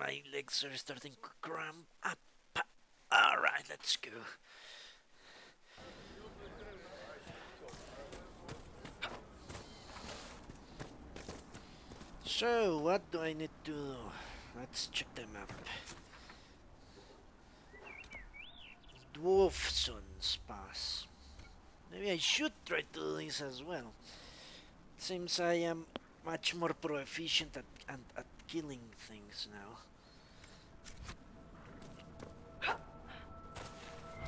my legs are starting to cramp up. Alright, let's go. So, what do I need to do? Let's check the map. Dwarfson's Pass. Maybe I should try to do this as well. It seems I am much more proficient at killing things now.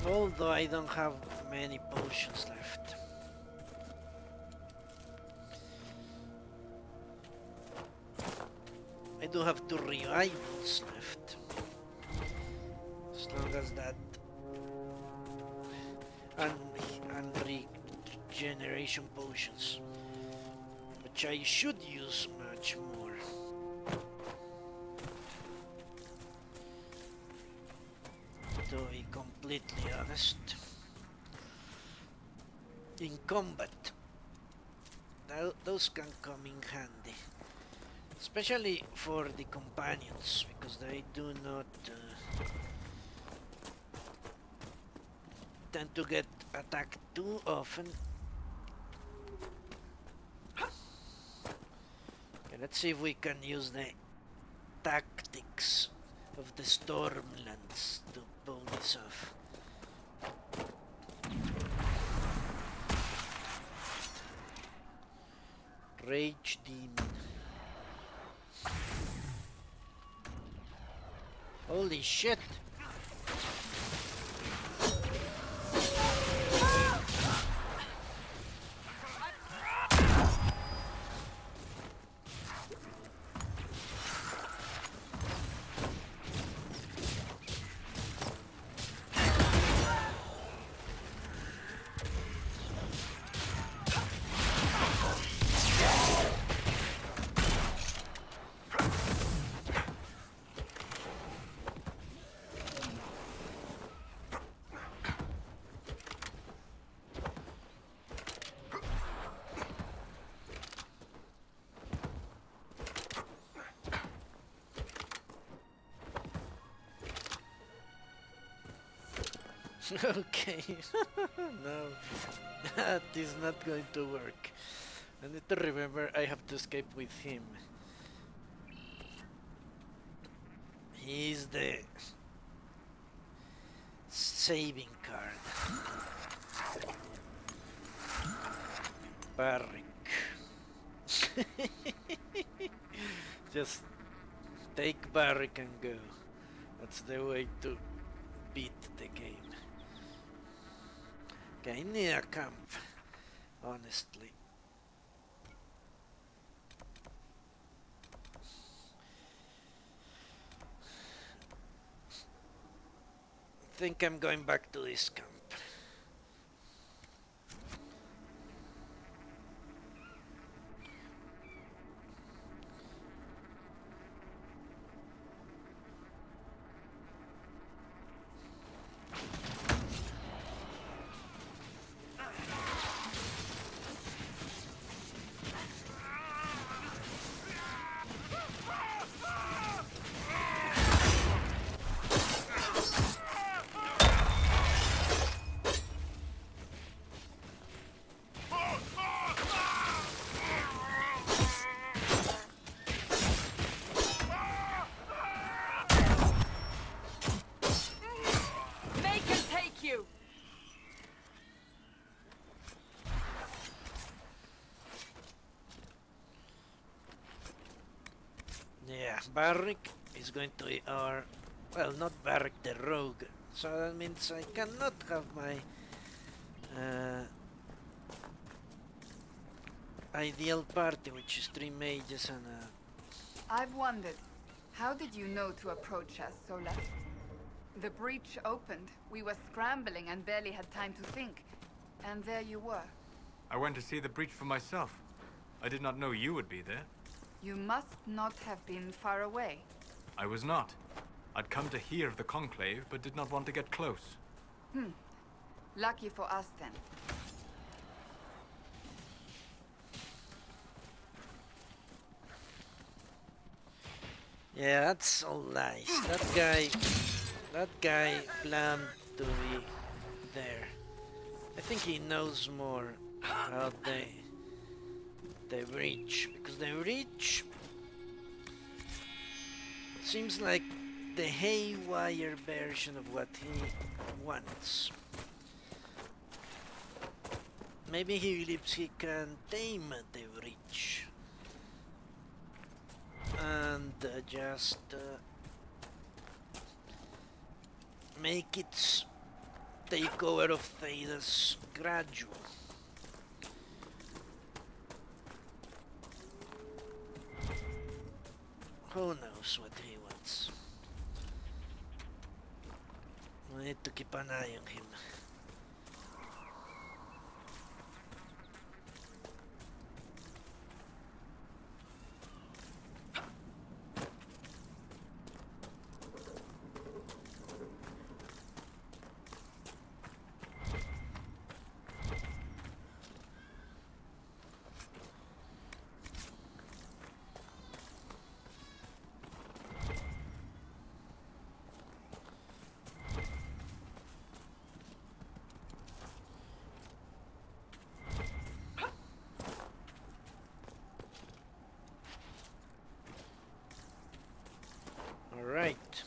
Although I don't have many potions left. I do have 2 revivals left. As long as that and regeneration potions, which I should use much more. To be completely honest, in combat, those can come in handy, especially for the companions, because they do not tend to get attacked too often. Okay, let's see if we can use the tactics of the Stormlands to pull this off. Rage Demon. Holy shit! Okay, no, that is not going to work. I need to remember I have to escape with him. He's the saving card. Barrick. Just take Barrick and go. That's the way to beat the game. Okay, I need a camp, honestly. I think I'm going back to this camp. Yeah, Barrick is going to be our... well, not Barrick the rogue. So that means I cannot have my ideal party, which is 3 mages and I've wondered, how did you know to approach us so late? The breach opened, we were scrambling and barely had time to think. And there you were. I went to see the breach for myself. I did not know you would be there. You must not have been far away. I was not. I'd come to hear of the conclave, but did not want to get close. Lucky for us then. Yeah, that's all lies. That guy planned to be there. I think he knows more about the breach, because the breach seems like the haywire version of what he wants. Maybe he believes he can tame the breach and just make its takeover of Thedas gradual. Who knows what he wants? We need to keep an eye on him. Alright.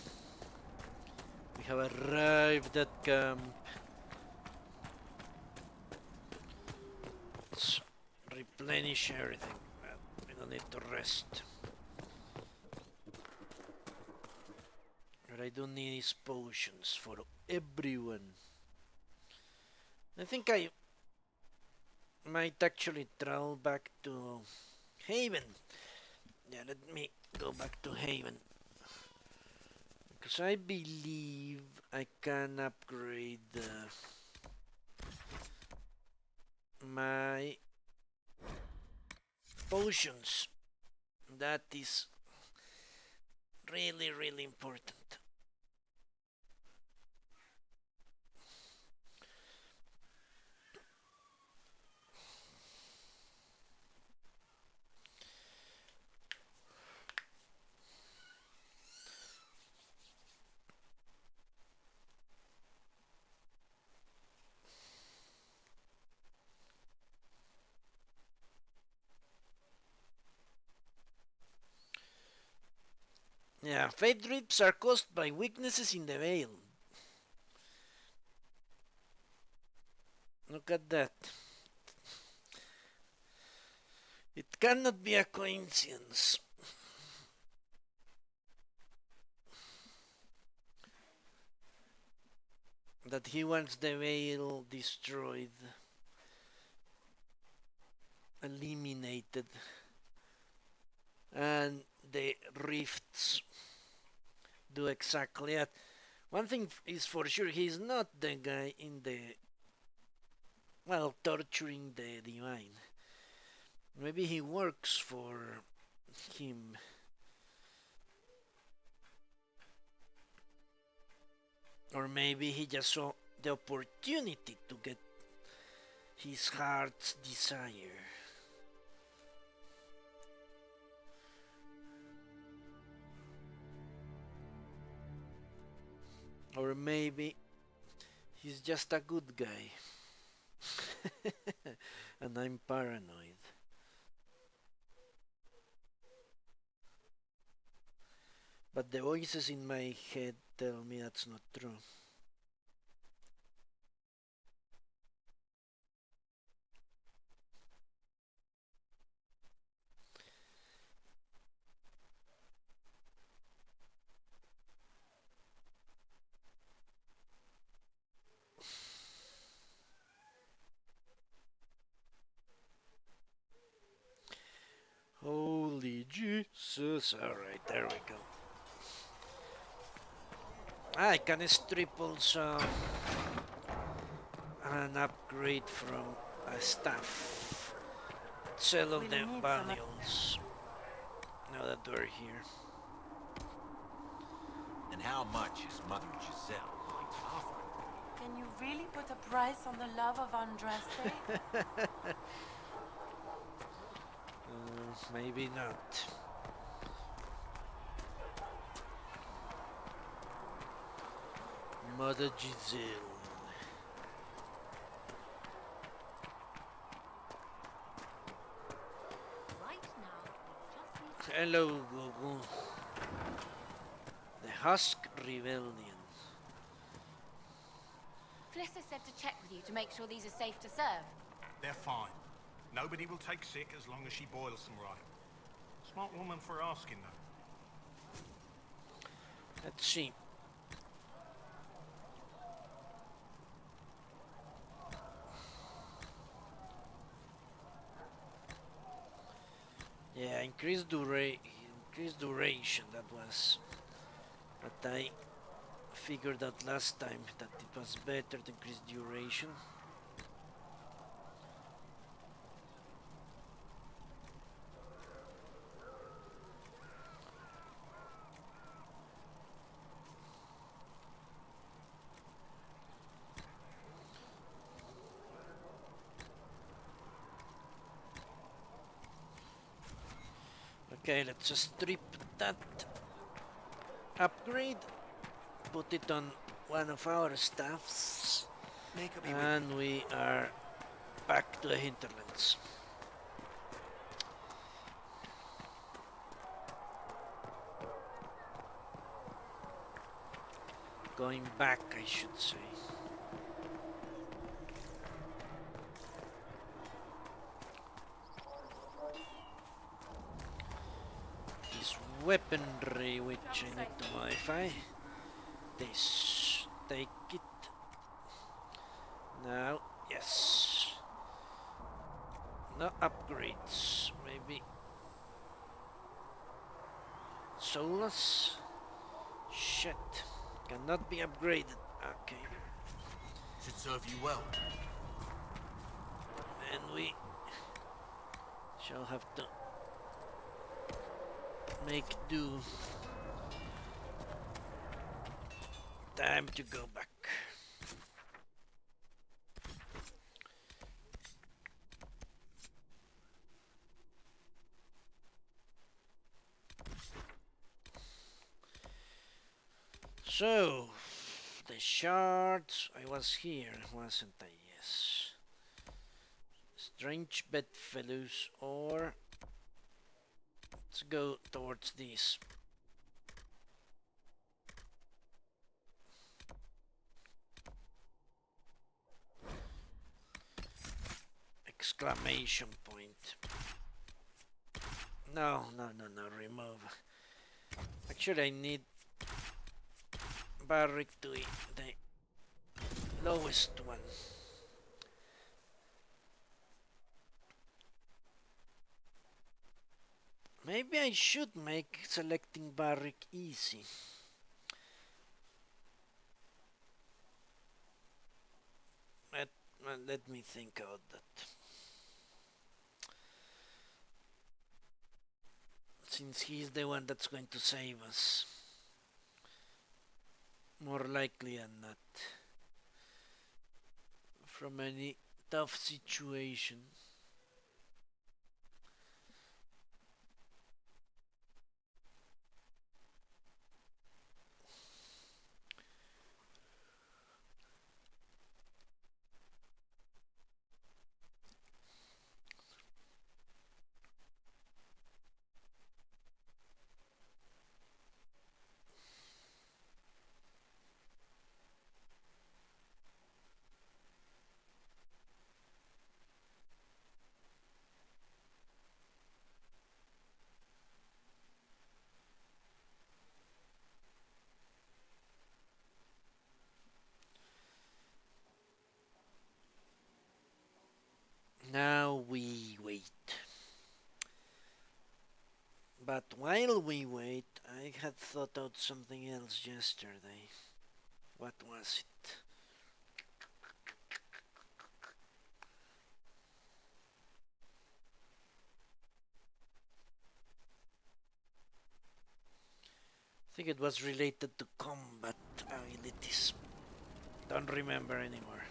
We have arrived at camp. Let's replenish everything. Well, we don't need to rest. What I do need is potions for everyone. I think I might actually travel back to Haven. Yeah, let me go back to Haven. Because I believe I can upgrade my potions. That is really, really important. Yeah, fate drips are caused by weaknesses in the veil. Look at that. It cannot be a coincidence. That he wants the veil destroyed, eliminated, and the rifts do exactly that. One thing is for sure, he's not the guy in the, well, torturing the divine. Maybe he works for him. Or maybe he just saw the opportunity to get his heart's desire. Or maybe he's just a good guy. And I'm paranoid. But the voices in my head tell me that's not true. Holy Jesus. Alright, there we go. I can strip also an upgrade from a staff. Sell of the valuables. Now that we're here. And how much is Mother Giselle going to offer? Can you really put a price on the love of Andraste? Maybe not. Mother Giselle. Right now, we just need to... Hello, Gogo. The Husk Rebellion. Flissa said to check with you to make sure these are safe to serve. They're fine. Nobody will take sick as long as she boils them right. Smart woman for asking, though. Let's see. Yeah, increased duration, that was what I figured out last time, that it was better to increase duration. Okay, let's just strip that upgrade, put it on one of our staffs, and we are back to the Hinterlands. Going back, I should say. This weaponry, which I need to modify. This, take it. Now, yes. No upgrades, maybe. Soulless? Shit. Cannot be upgraded. Okay. Should serve you well. And we shall have to make do. Time to go back. So, the shards, I was here, wasn't I? Yes. Strange bedfellows, or let's go towards these. Exclamation point. No, remove. Actually, I need barrack to be the lowest one. Maybe I should make selecting barrack easy. Let me think about that. Since he's the one that's going to save us. More likely than not. From any tough situation. Now we wait. But while we wait, I had thought out something else yesterday. What was it? I think it was related to combat abilities. Don't remember anymore.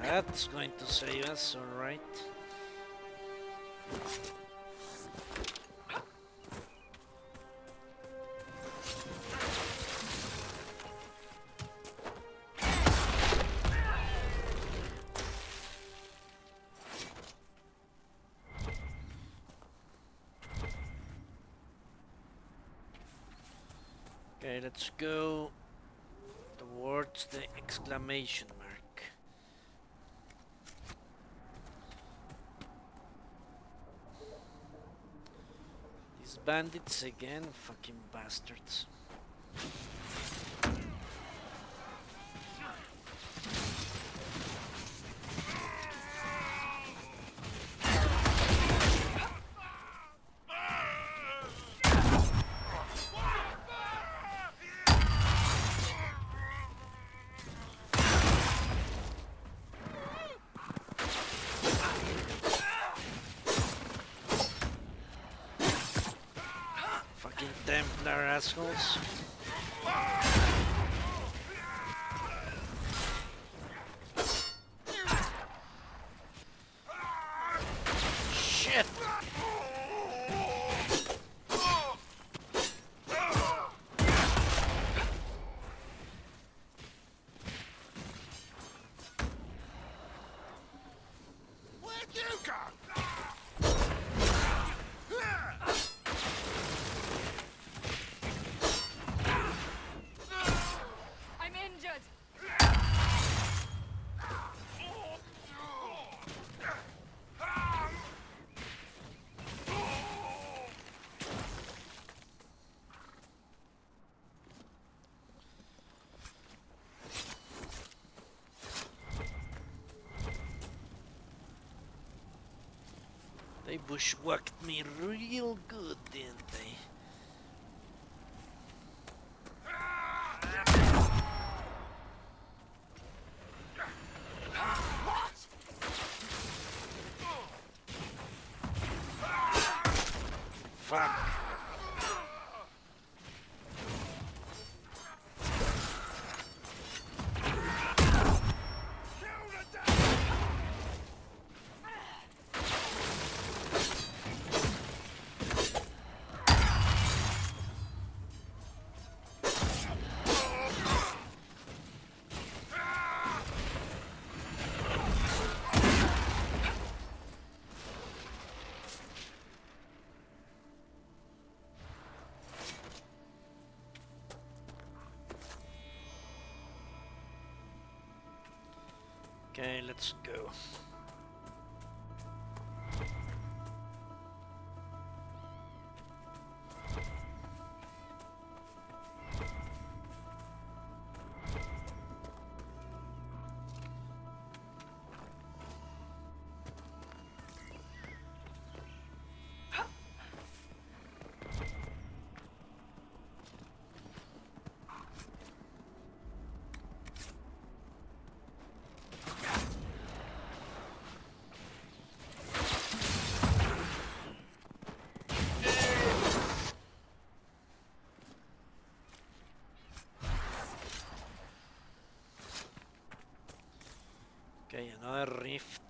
That's going to save us, alright. Okay, let's go towards the exclamation mark. These bandits again, fucking bastards. Fucking Templar assholes. Shit! Where'd you go? I'm injured. They bushwhacked me real good, didn't they? Fuck. Okay, let's go. Okay, another rift.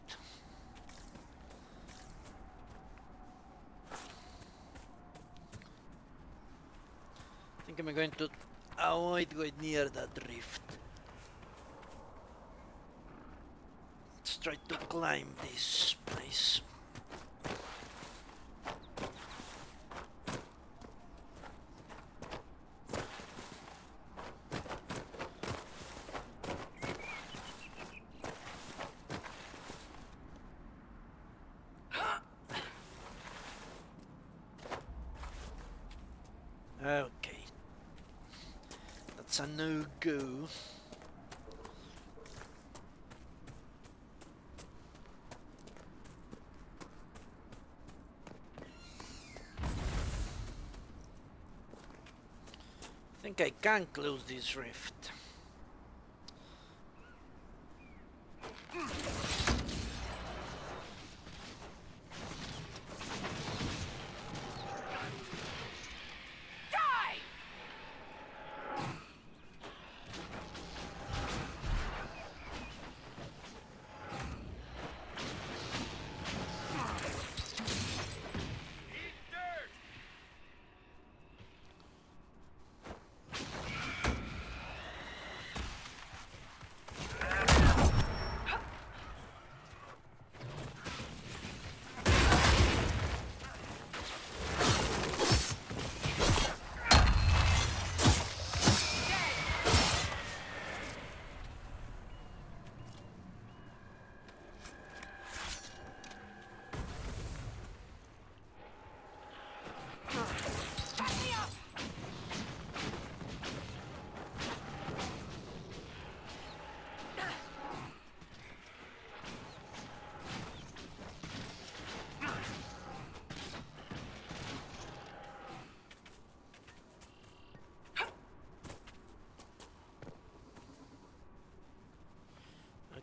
I think I'm going to avoid going near that rift. Let's try to climb this place. Okay, that's a no-go. I think I can close this rift.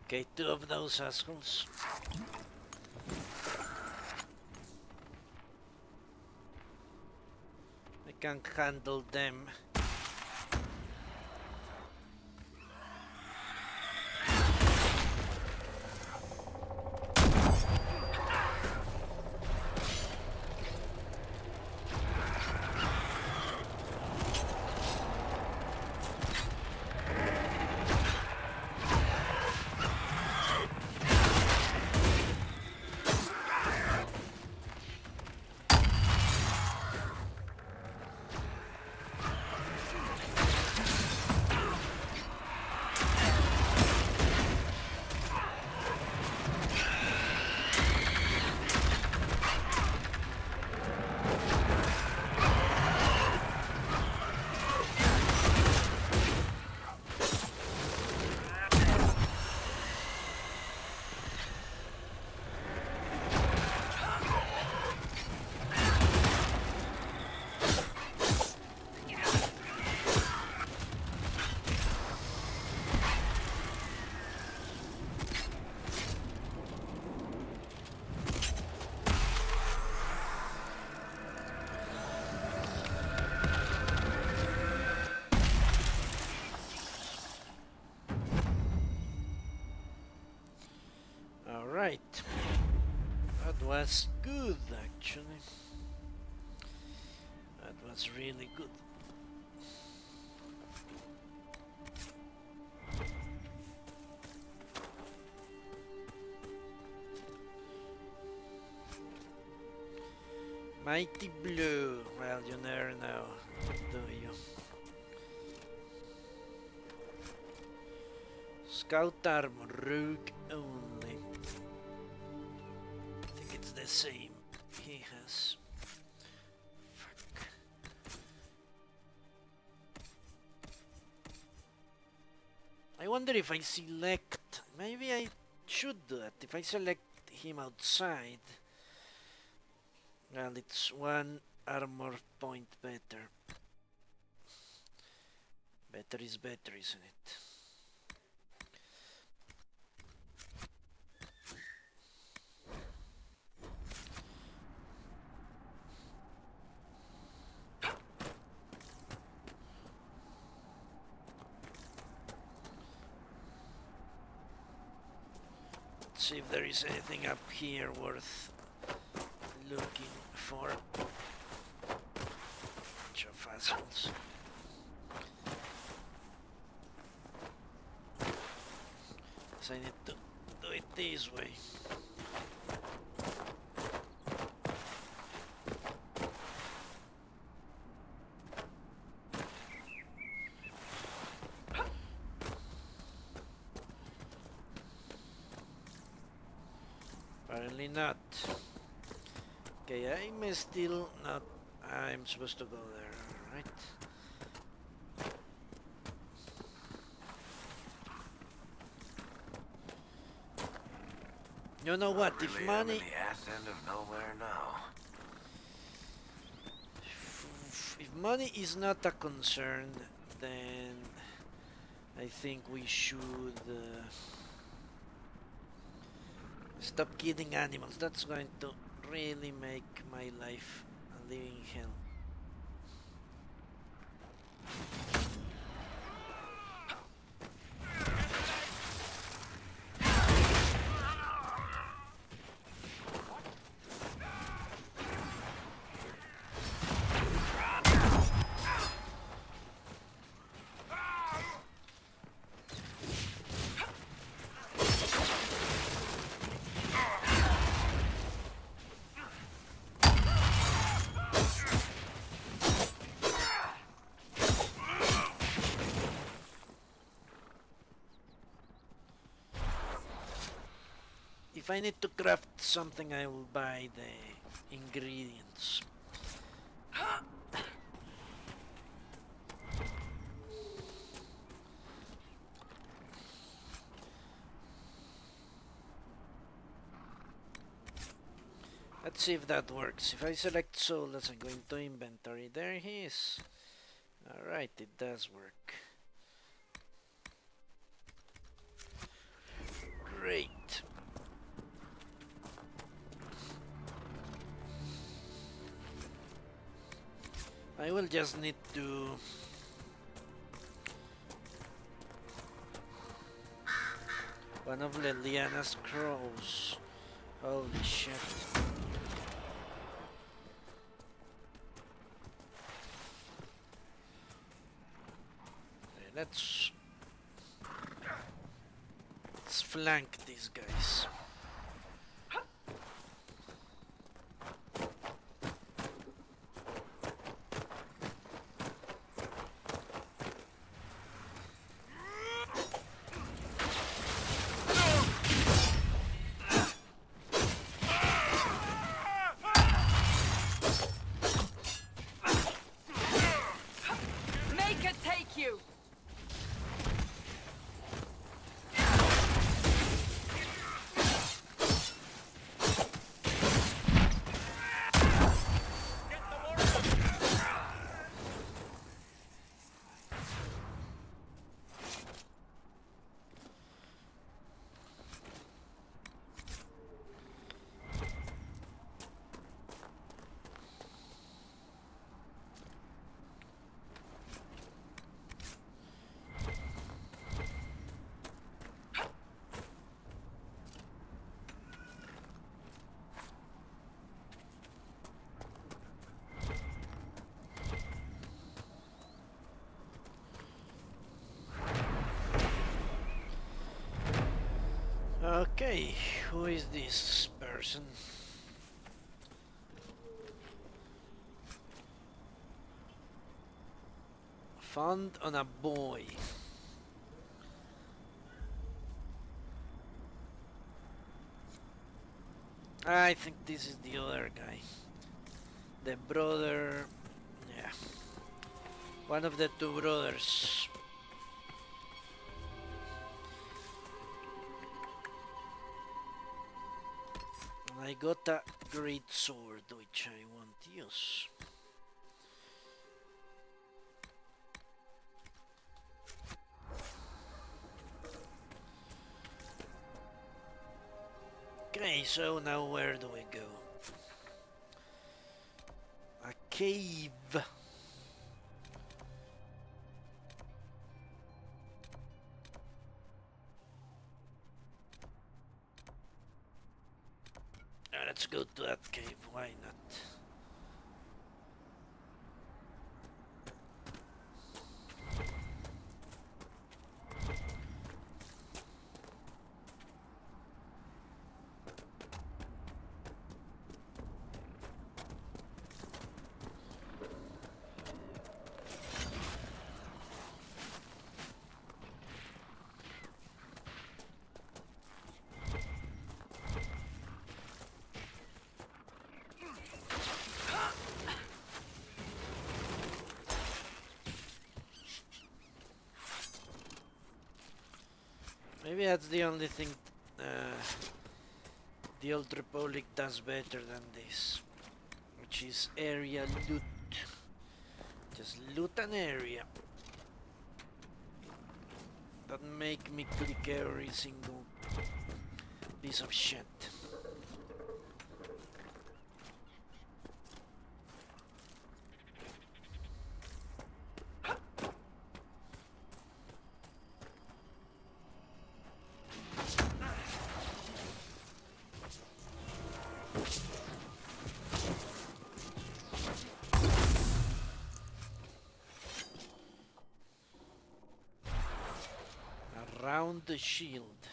Okay, two of those assholes. I can't handle them. Alright. That was good, actually. That was really good. Mighty Blue. Well, you never know, do you? Scout armor, rogue only. I think it's the same he has. Fuck. I wonder if I select... Maybe I should do that. If I select him outside... Well, it's one armor point better. Better is better, isn't it? Let's see if there is anything up here worth looking for. Bunch of assholes. So I need to do it this way. Apparently not. Okay, I'm still not... I'm supposed to go there, right? You know what, if Really money... am in the ass end of nowhere now. If money is not a concern, then I think we should stop killing animals. That's going to really make my life a living hell. If I need to craft something, I will buy the ingredients. Let's see if that works. If I select souls, I go into inventory. There he is. Alright, it does work. will just need to... One of Liliana's crows. Holy shit. Okay, let's flank these guys. Make it take you! Okay, who is this person? Found on a boy. I think this is the other guy. The brother... yeah. One of the two brothers. I got a great sword which I want to use. Okay, so now where do we go? A cave. Let's go to that cave, why not? Maybe that's the only thing the Old Republic does better than this, which is area loot. Just loot an area. Don't make me click every single piece of shit. Around the shield.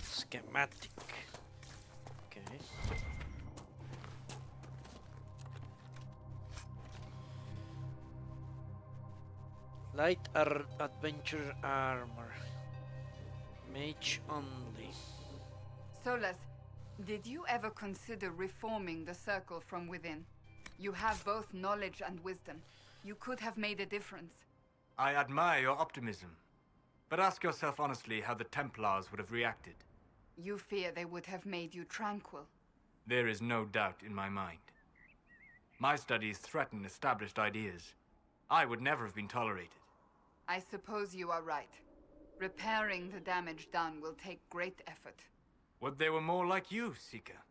Schematic. Okay. Light adventure armor. Mage only. Solas, did you ever consider reforming the circle from within? You have both knowledge and wisdom. You could have made a difference. I admire your optimism. But ask yourself honestly how the Templars would have reacted. You fear they would have made you tranquil. There is no doubt in my mind. My studies threaten established ideas. I would never have been tolerated. I suppose you are right. Repairing the damage done will take great effort. Would they were more like you, Seeker?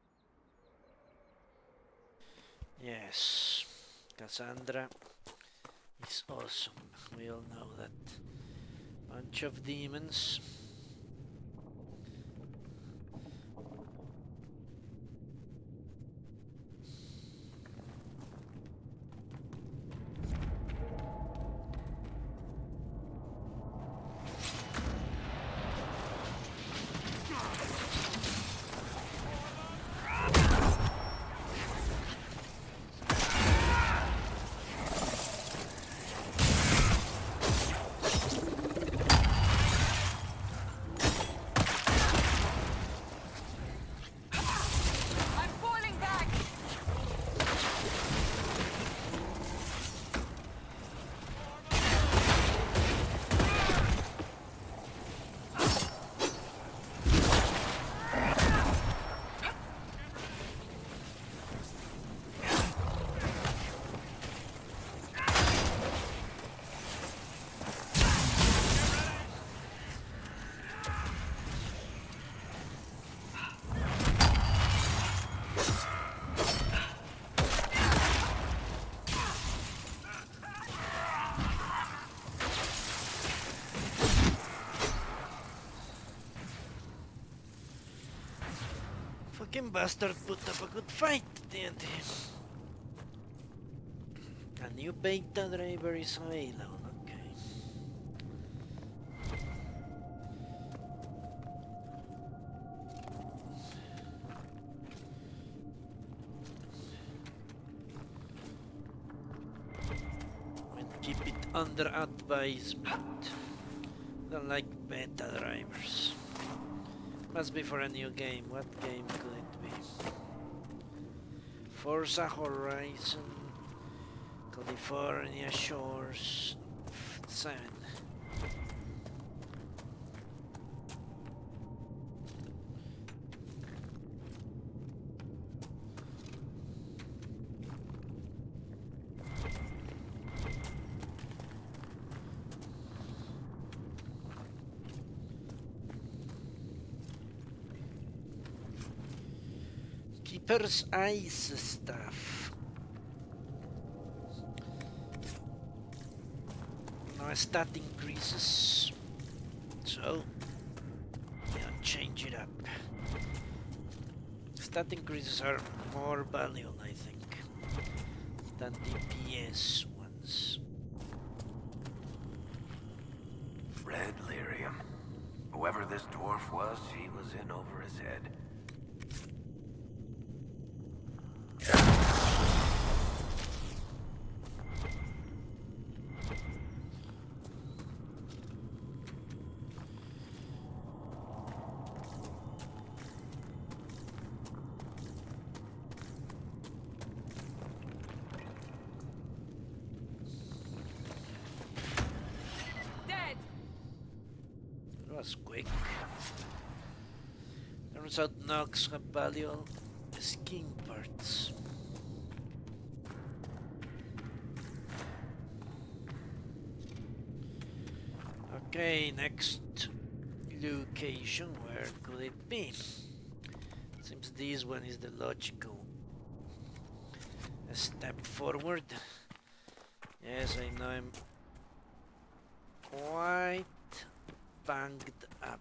Yes. Cassandra is awesome. We all know that. Bunch of demons. I'm falling back! Fucking bastard put up a good fight, didn't he? A new beta driver is available, okay. And keep it under advisement. Don't like beta drivers. Must be for a new game. What game could it be? Forza Horizon, California Shores 7. Keeper's Ice stuff. Now stat increases, so yeah, change it up. Stat increases are more valuable, I think, than DPS ones. Red lyrium. Whoever this dwarf was, he was in over his head. Dead! That was quick. Turns out Nox have valuable skin parts. Okay, next location, where could it be? Seems this one is the logical step forward. Yes, I know I'm quite banged up.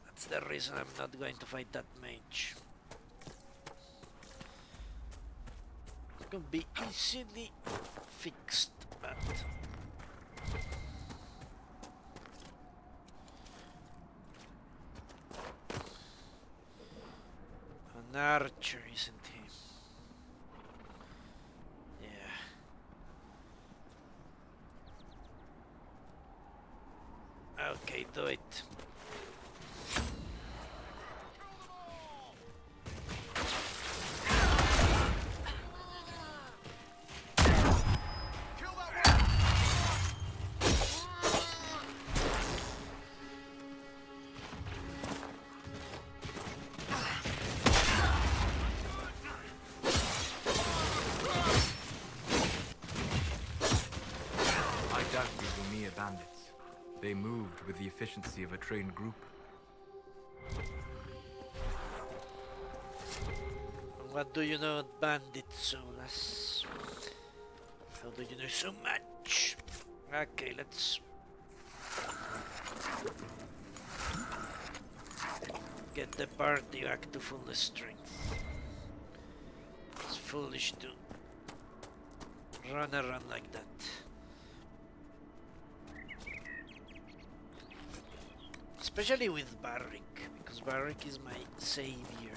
That's the reason I'm not going to fight that mage. It can be easily fixed, but an archer, isn't he? Yeah. Okay, do it. I doubt these were mere bandits. They moved with the efficiency of a trained group. What do you know about bandit solas? How do you know so much? Okay, let's get the party back to full strength. It's foolish to run around like that. Especially with Barrick, because Barrick is my savior.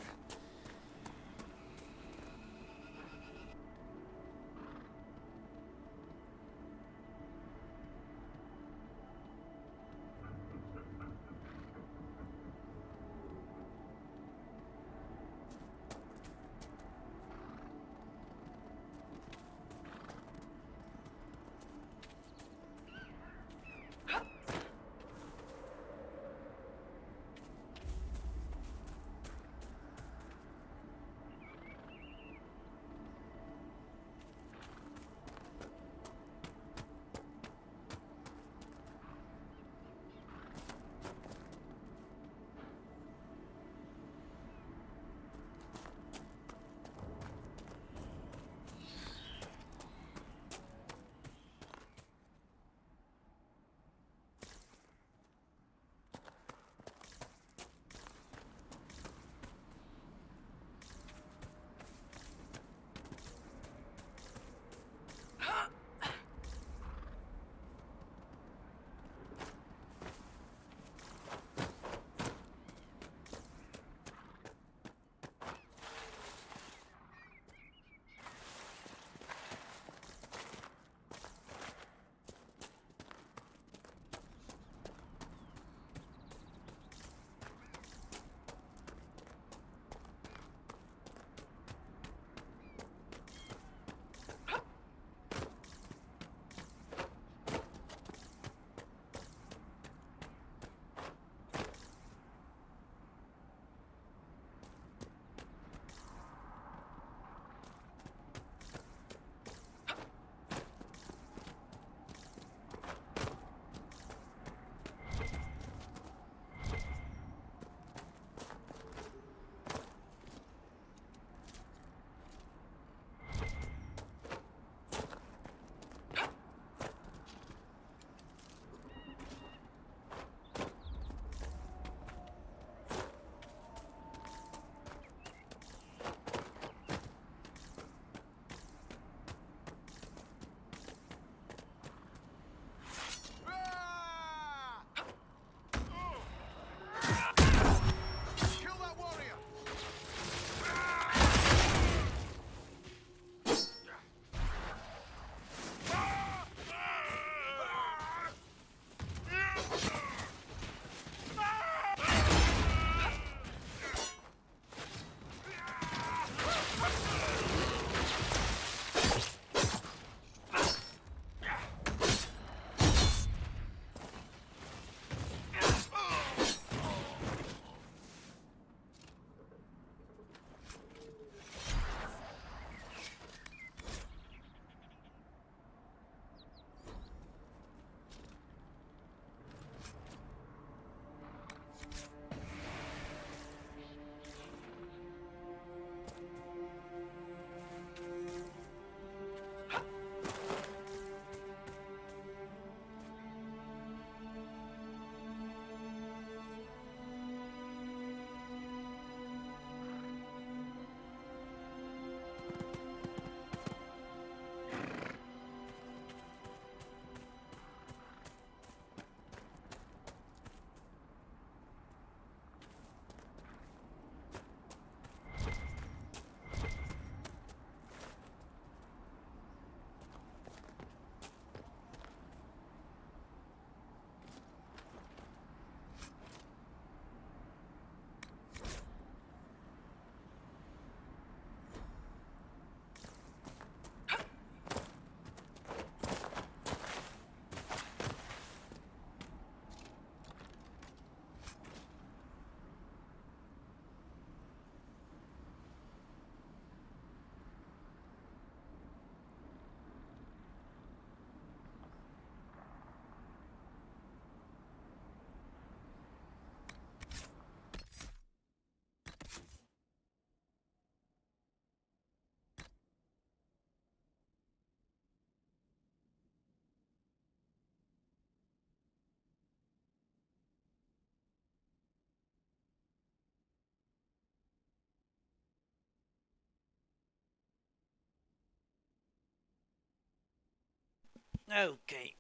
Okay,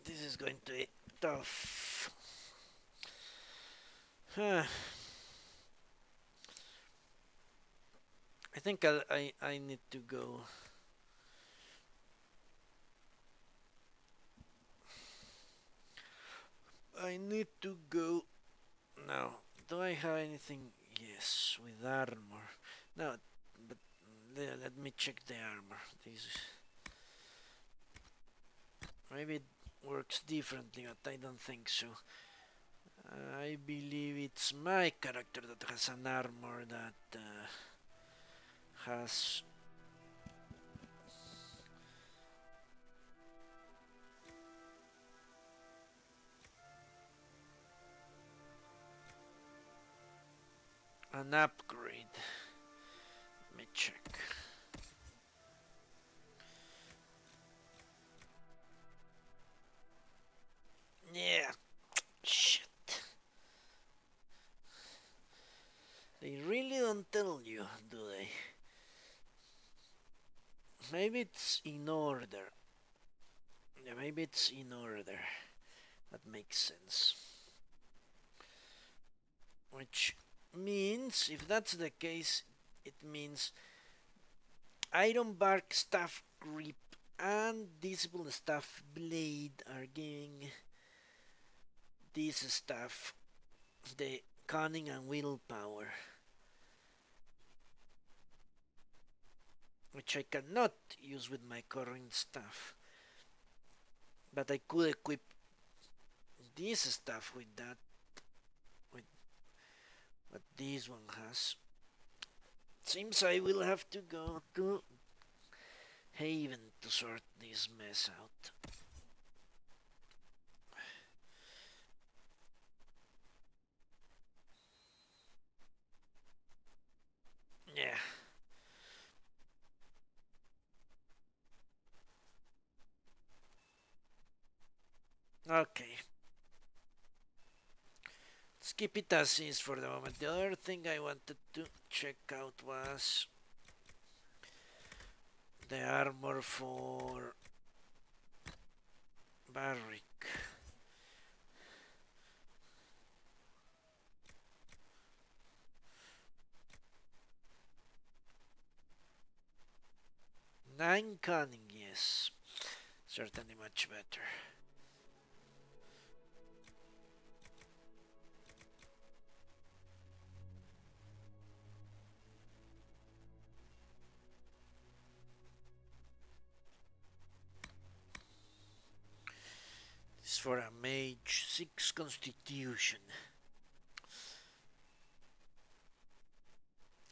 this is going to be tough. I think I need to go. I need to go now. Do I have anything? Yes, with armor. No, but let me check the armor. This maybe it works differently, but I don't think so. I believe it's my character that has an armor that has an upgrade. Let me check. Yeah, shit. They really don't tell you, do they? Maybe it's in order. Yeah, maybe it's in order. That makes sense. Which means, if that's the case, it means Iron Bark Staff Grip and Disciple Staff Blade are giving this staff the cunning and willpower, which I cannot use with my current staff. But I could equip this staff with that, with what this one has. Seems I will have to go to Haven to sort this mess out. Yeah. Okay. Let's keep it as is for the moment. The other thing I wanted to check out was the armor for Barrick. Nine cunning, yes. Certainly much better. This is for a mage. 6 constitution.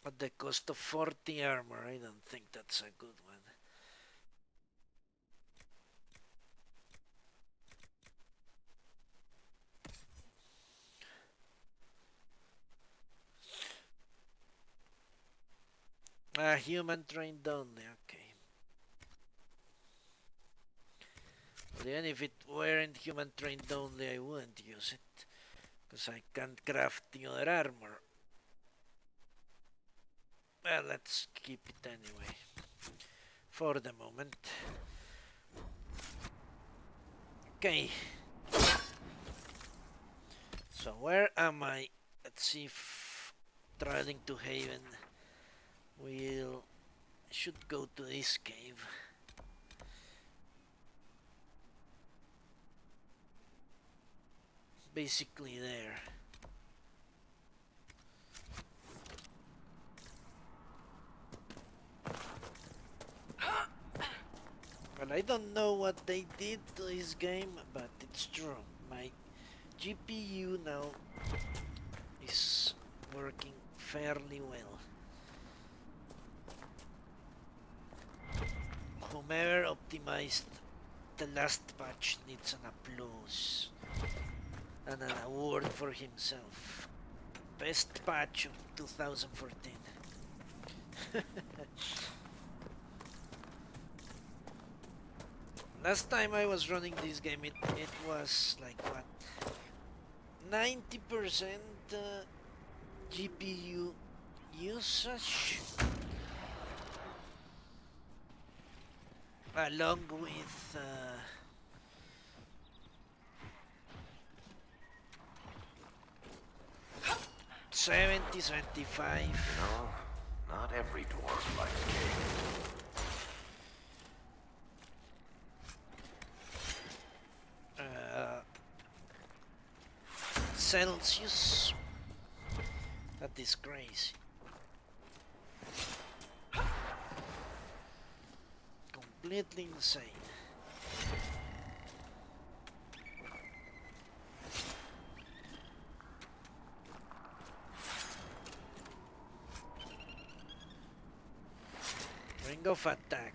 At the cost of 40 armor, I don't think that's a good one. Human trained only, okay. But even if it weren't human trained only, I wouldn't use it. Because I can't craft the other armor. Well, let's keep it anyway. For the moment. Okay. So where am I? Let's see if traveling to Haven will should go to this cave. Basically there. Well, I don't know what they did to this game, but it's true. My GPU now is working fairly well. Whomever optimized the last patch needs an applause and an award for himself. Best patch of 2014. Last time I was running this game, it was like what? 90% GPU usage. along with 70, 75. No, not every dwarf likes cake. Celsius. That is crazy. Completely insane. Ring of attack.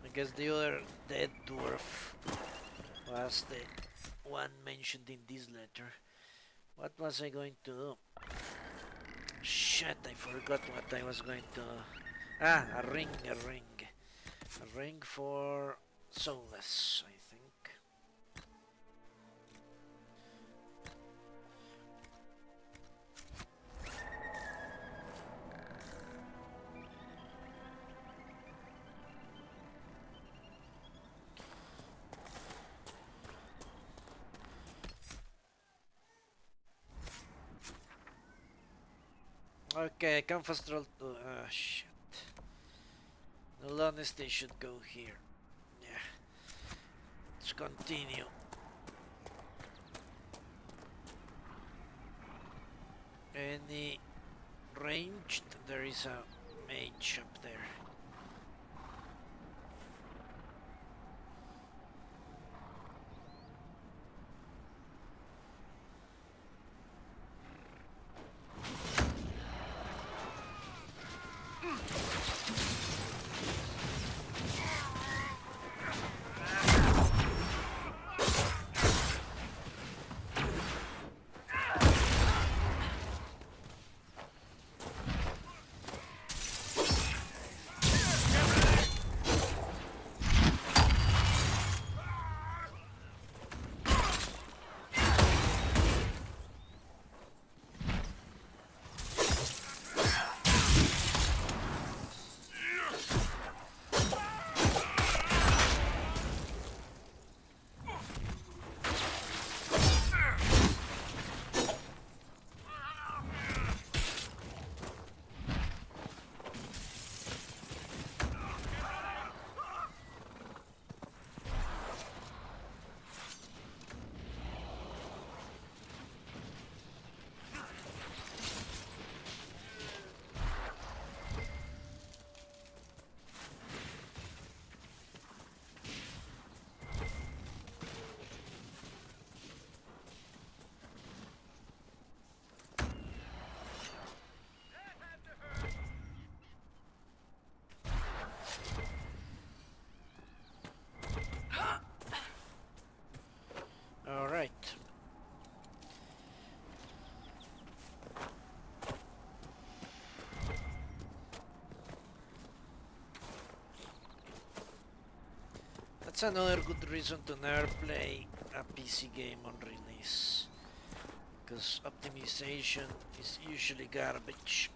I guess the other dead dwarf was the one mentioned in this letter. What was I going to do? Shit, I forgot what I was going to... Ah, a ring. A ring for soulless, I think. Okay, I can fast roll to... shit. No honesty should go here. Yeah. Let's continue. Any ranged? There is a mage up there. Alright. That's another good reason to never play a PC game on release. Because optimization is usually garbage.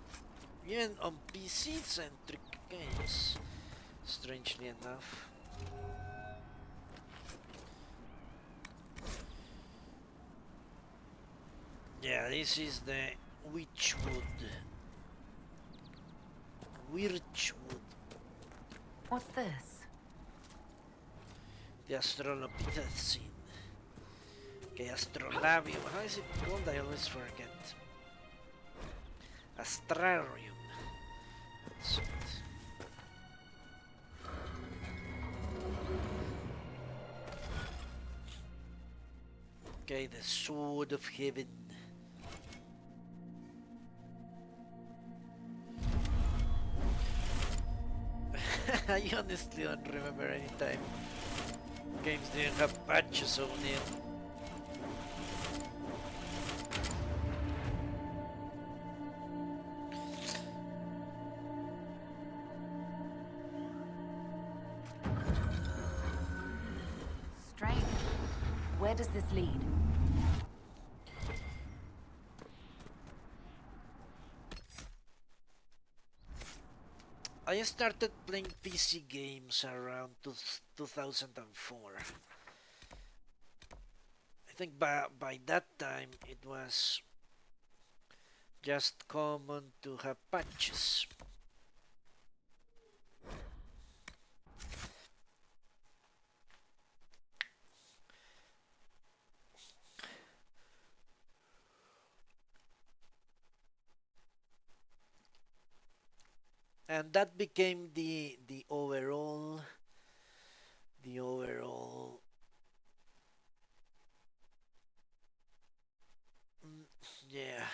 Even on PC-centric games, strangely enough. Yeah, this is the Witchwood. Witchwood. What's this? The Astrolopithecine. Okay, Astrolabium. How is it called? I always forget. Astrarium. That's it. Okay, the Sword of Heaven. I honestly don't remember any time games didn't have patches on it. Strange. Where does this lead? I started playing PC games around 2004. I think by that time it was just common to have patches. And that became the overall mm, yeah,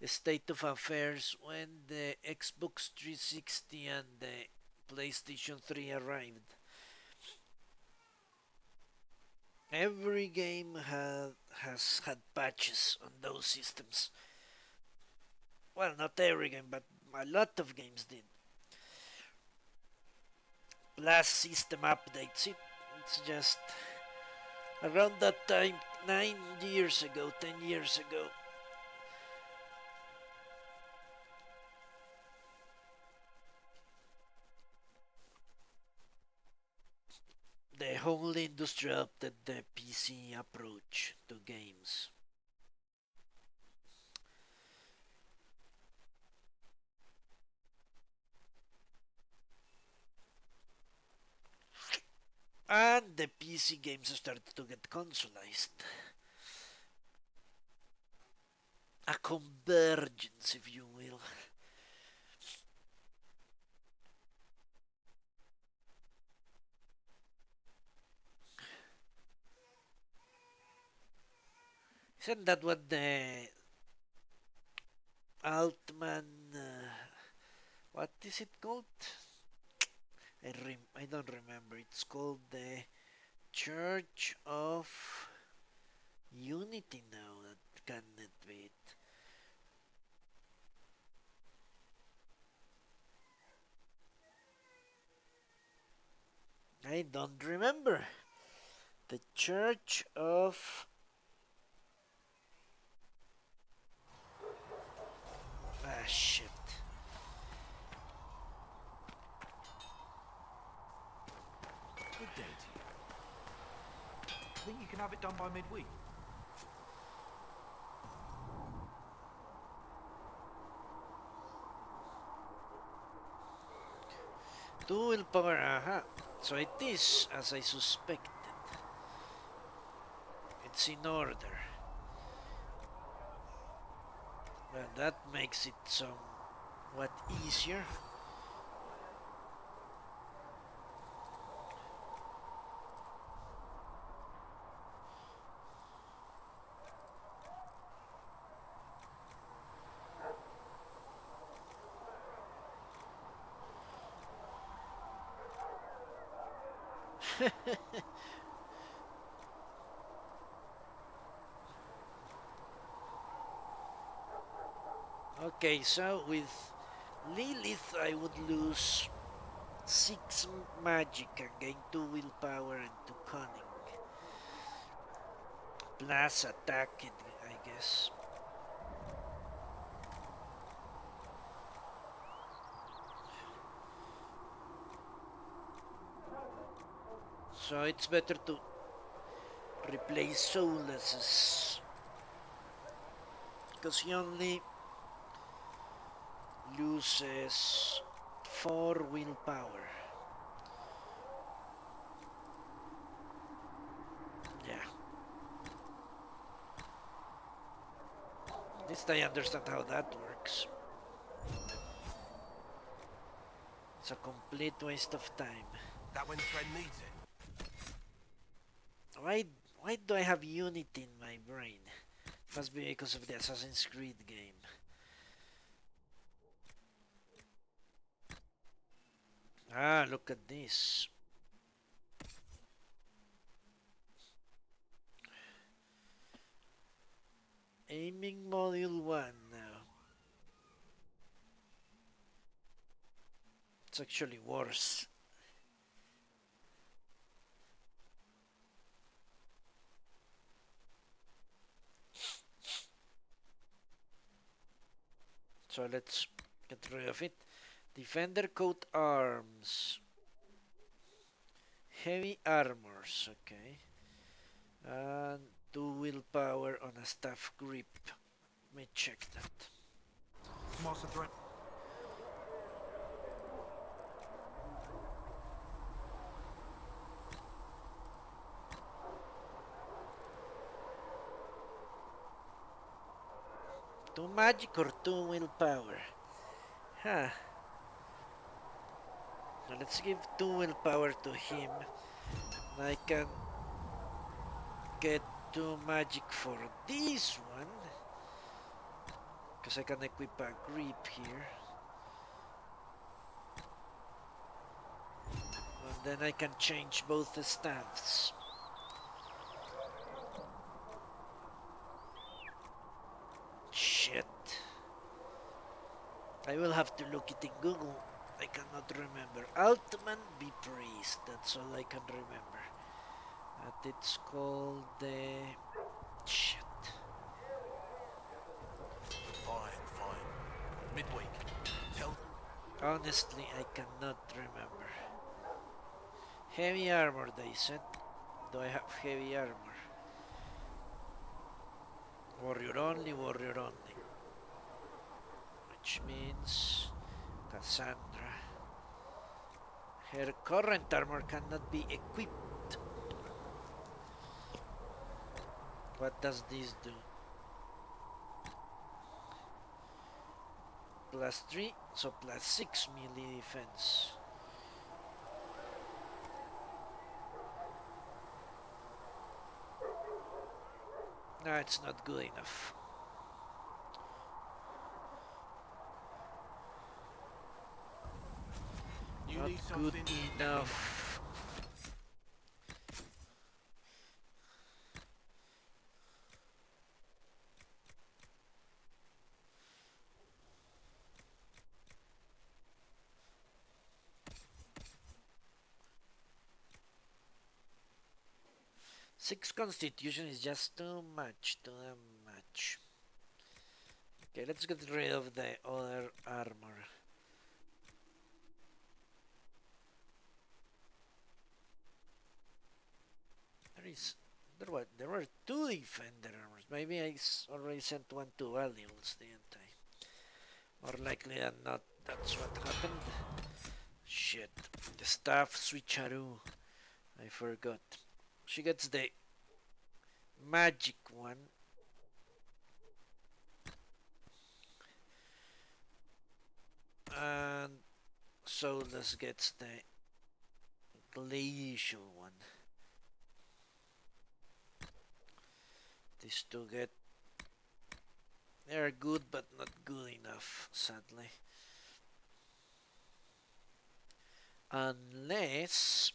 state of affairs when the Xbox 360 and the PlayStation 3 arrived. Every game has had patches on those systems. Well, not every game, but a lot of games did. Plus system updates. It's just around that time, 9 years ago, 10 years ago. The whole industry adopted the PC approach to games. And the PC games started to get consoleized. A convergence, if you will. Isn't that what the Altman, what is it called? I don't remember. It's called the Church of Unity now. That cannot be it. I don't remember. The Church of... Ah, shit. Good day to you. Think you can have it done by midweek? Two willpower, aha. So it is as I suspected. It's in order. Well, that makes it somewhat easier. Okay, so with Lilith I would lose 6 magic and gain 2 willpower and 2 cunning. Plus attack, I guess. So it's better to replace Soullesses, because he only loses 4 willpower. Yeah. At least I understand how that works. It's a complete waste of time. That when Fred needs it. Why do I have Unity in my brain? Must be because of the Assassin's Creed game. Ah, look at this. Aiming module 1 now. It's actually worse. So let's get rid of it. Defender coat arms. Heavy armors, okay. And 2 willpower on a staff grip. Let me check that. Master threat. 2 magic or 2 willpower? Huh. Now let's give 2 willpower to him. And I can get 2 magic for this one. Because I can equip a grip here. And then I can change both the staffs. Shit. I will have to look it in Google. I cannot remember. Altman be priest. That's all I can remember. But it's called the... Shit. Fine. Midweek. Tell... Honestly, I cannot remember. Heavy armor, they said. Do I have heavy armor? Warrior only, warrior only. Which means Cassandra. Her current armor cannot be equipped. What does this do? +3, so +6 melee defense. No, it's not good enough. You Not need good something? enough. Six constitution is just too much, Okay, let's get rid of the other armor. There were 2 defender armors. Maybe I already sent one to valuables, didn't I? More likely than not, that's what happened. Shit, the staff switcheroo. I forgot. She gets the magic one. And Solus gets the glacial one. These two get... They're good, but not good enough, sadly. Unless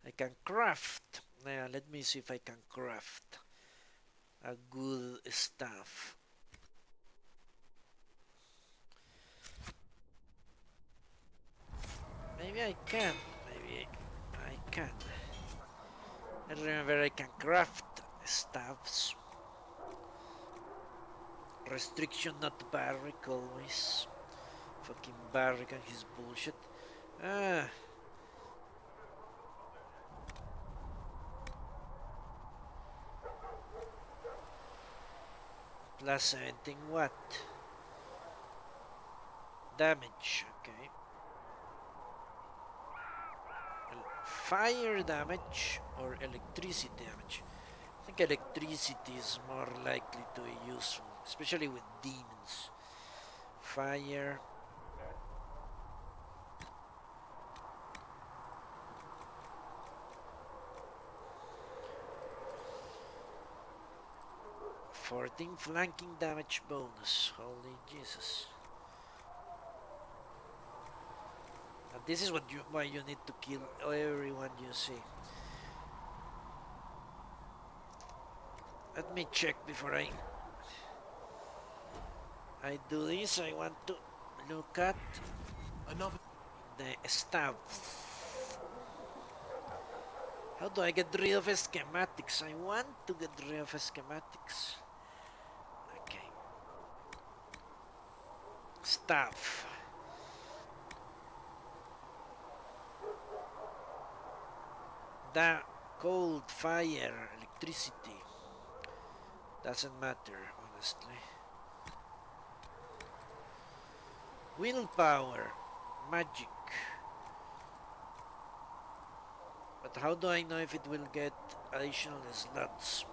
I can craft. Yeah, let me see if I can craft a good staff. Maybe I can. Maybe I can. I remember I can craft staffs. Restriction not barrack always. Fucking barrack and his bullshit. Ah. +17 what? Damage, okay. Fire damage or electricity damage? I think electricity is more likely to be useful, especially with demons. Fire. +14 flanking damage bonus. Holy Jesus. And this is why you need to kill everyone you see. Let me check before I do this. I want to look at Another... the staff. How do I get rid of schematics? I want to get rid of schematics. Okay. Staff. That cold, fire, electricity. Doesn't matter, honestly. Willpower, magic. But how do I know if it will get additional slots?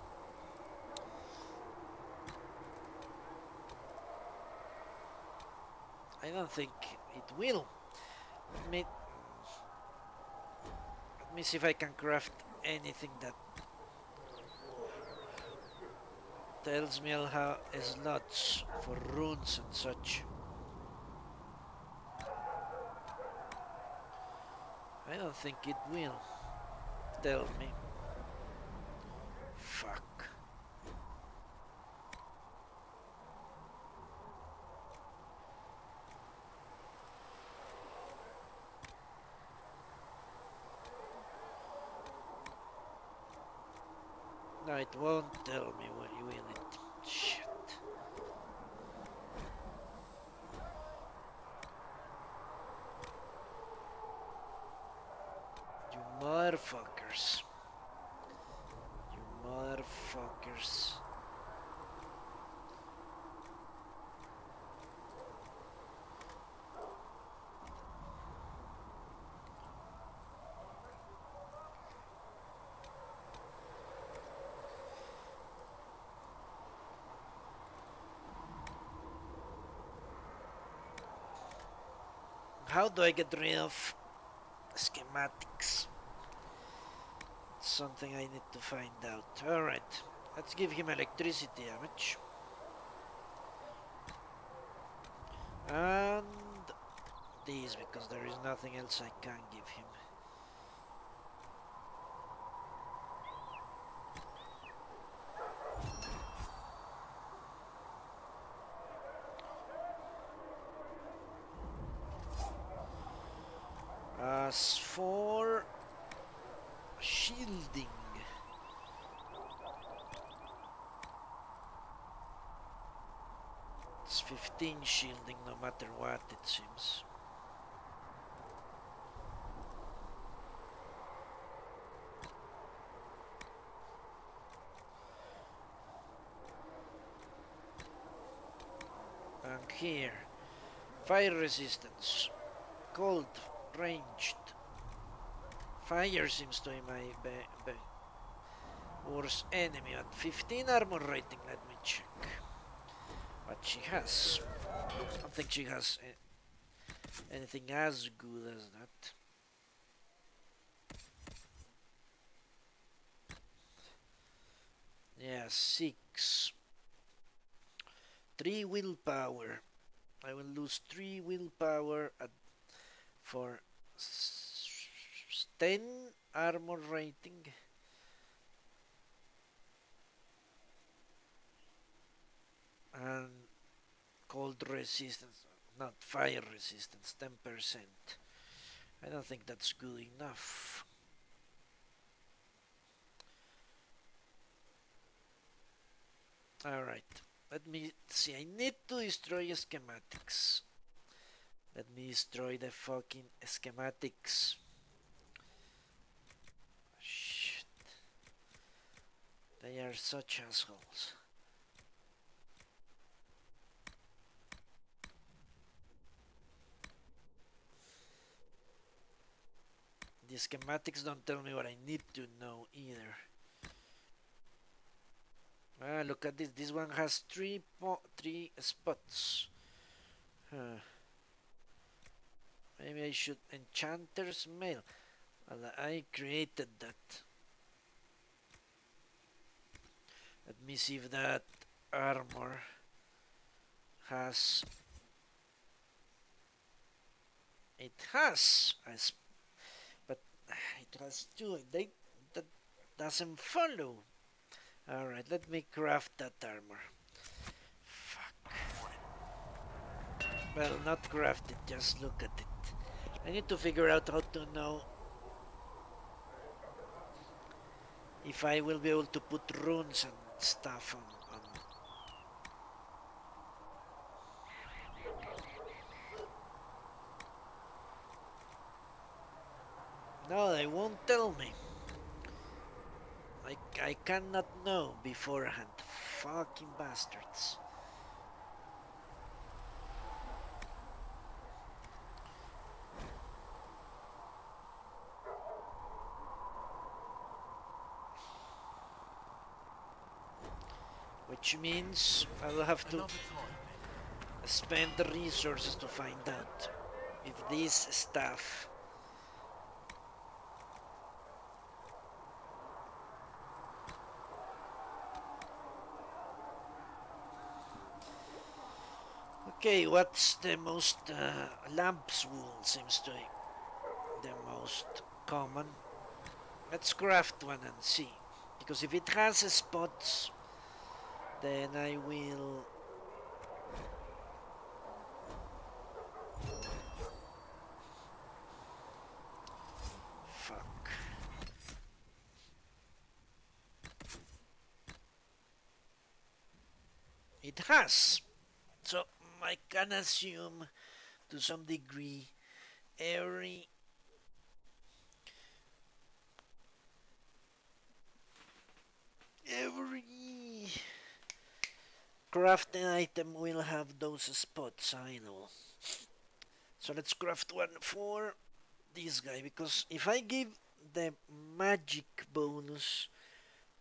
I don't think it will. Let me see if I can craft anything that tells me I'll have slots for runes and such. I don't think it will tell me. Fuck. No, it won't tell me, will it? Shit. You motherfuckers. You motherfuckers. How do I get rid of schematics? Something I need to find out. Alright, let's give him electricity damage. And these, because there is nothing else I can give him. As for shielding, it's 15 shielding no matter what, it seems. And here, fire resistance, cold, ranged. Fire seems to be my worst enemy. At 15 armor rating, let me check what she has. I don't think she has anything as good as that. Yeah, 6. 3 willpower. I will lose 3 willpower for 10 armor rating. And cold resistance, not fire resistance, 10%. I don't think that's good enough. Alright, let me see. I need to destroy schematics. Let me destroy the fucking schematics. Shit. They are such assholes. The schematics don't tell me what I need to know either. Ah, look at this. This one has three spots. Huh. Maybe I should Enchanter's Mail. Well, I created that. Let me see if that armor has. It has, but it has two. That doesn't follow. All right, let me craft that armor. Fuck. Well, not craft it. Just look at it. I need to figure out how to know if I will be able to put runes and stuff on. No, they won't tell me. I cannot know beforehand. Fucking bastards. Which means I will have to spend the resources to find out if this stuff okay, what's the most lamp's wool seems to be the most common. Let's craft one and see, because if it has spots, then I will fuck. It has, so I can assume to some degree every crafting item will have those spots, I know. So let's craft one for this guy, because if I give the magic bonus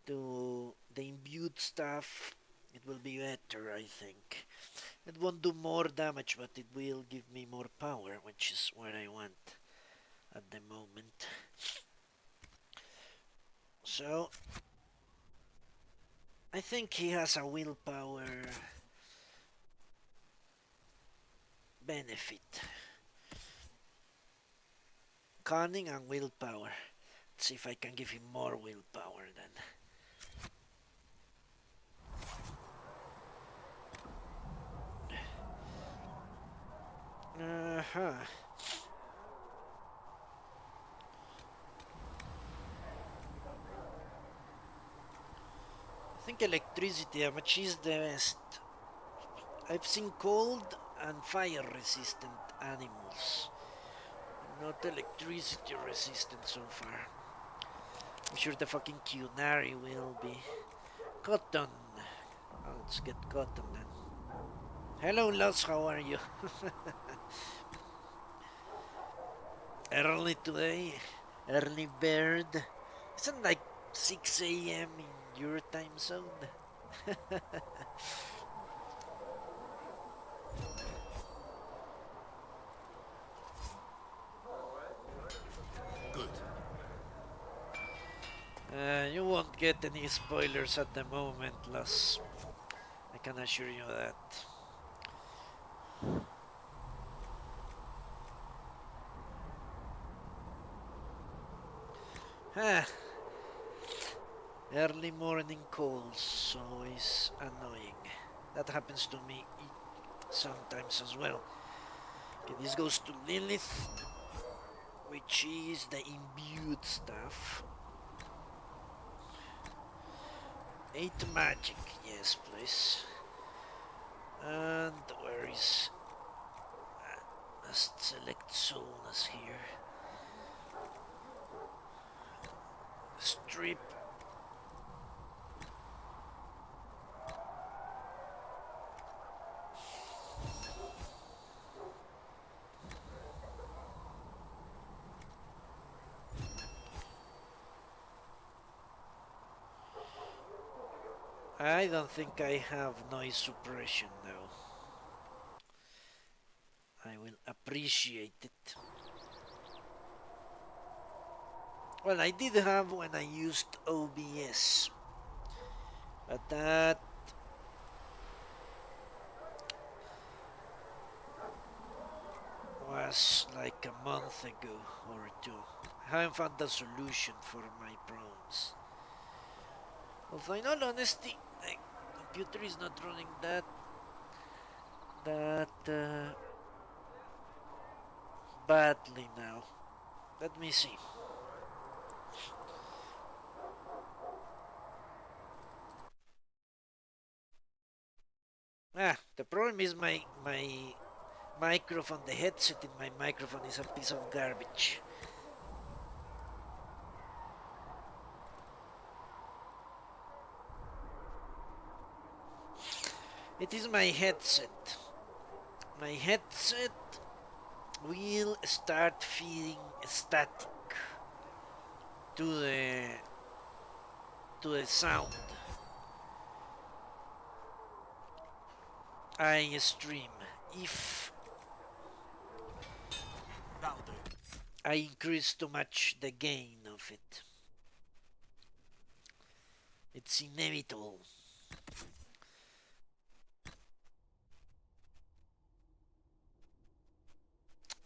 to the imbued stuff, it will be better, I think. It won't do more damage, but it will give me more power, which is what I want at the moment. So I think he has a willpower benefit. Cunning and willpower. Let's see if I can give him more willpower then. I think electricity damage is the best. I've seen cold and fire resistant animals, not electricity resistant so far. I'm sure the fucking Cunari will be. Cotton. Oh, let's get cotton then. Hello, Los, how are you? Early today, early bird. Isn't like 6 a.m. in your time zone? Good. You won't get any spoilers at the moment, Los. I can assure you that. Ah, early morning calls always annoying. That happens to me sometimes as well. Okay, this goes to Lilith, which is the imbued stuff. 8 magic, yes please. And where is... must select souls here. Strip. I don't think I have noise suppression though. I will appreciate it. Well, I did have when I used OBS, but that was like a month ago or two. I haven't found a solution for my problems. Although in all honesty, the computer is not running that badly now. Let me see. The problem is my microphone, the headset in my microphone is a piece of garbage. It is my headset. My headset will start feeding static to the sound I stream if That'll do. I increase too much the gain of it. It's inevitable.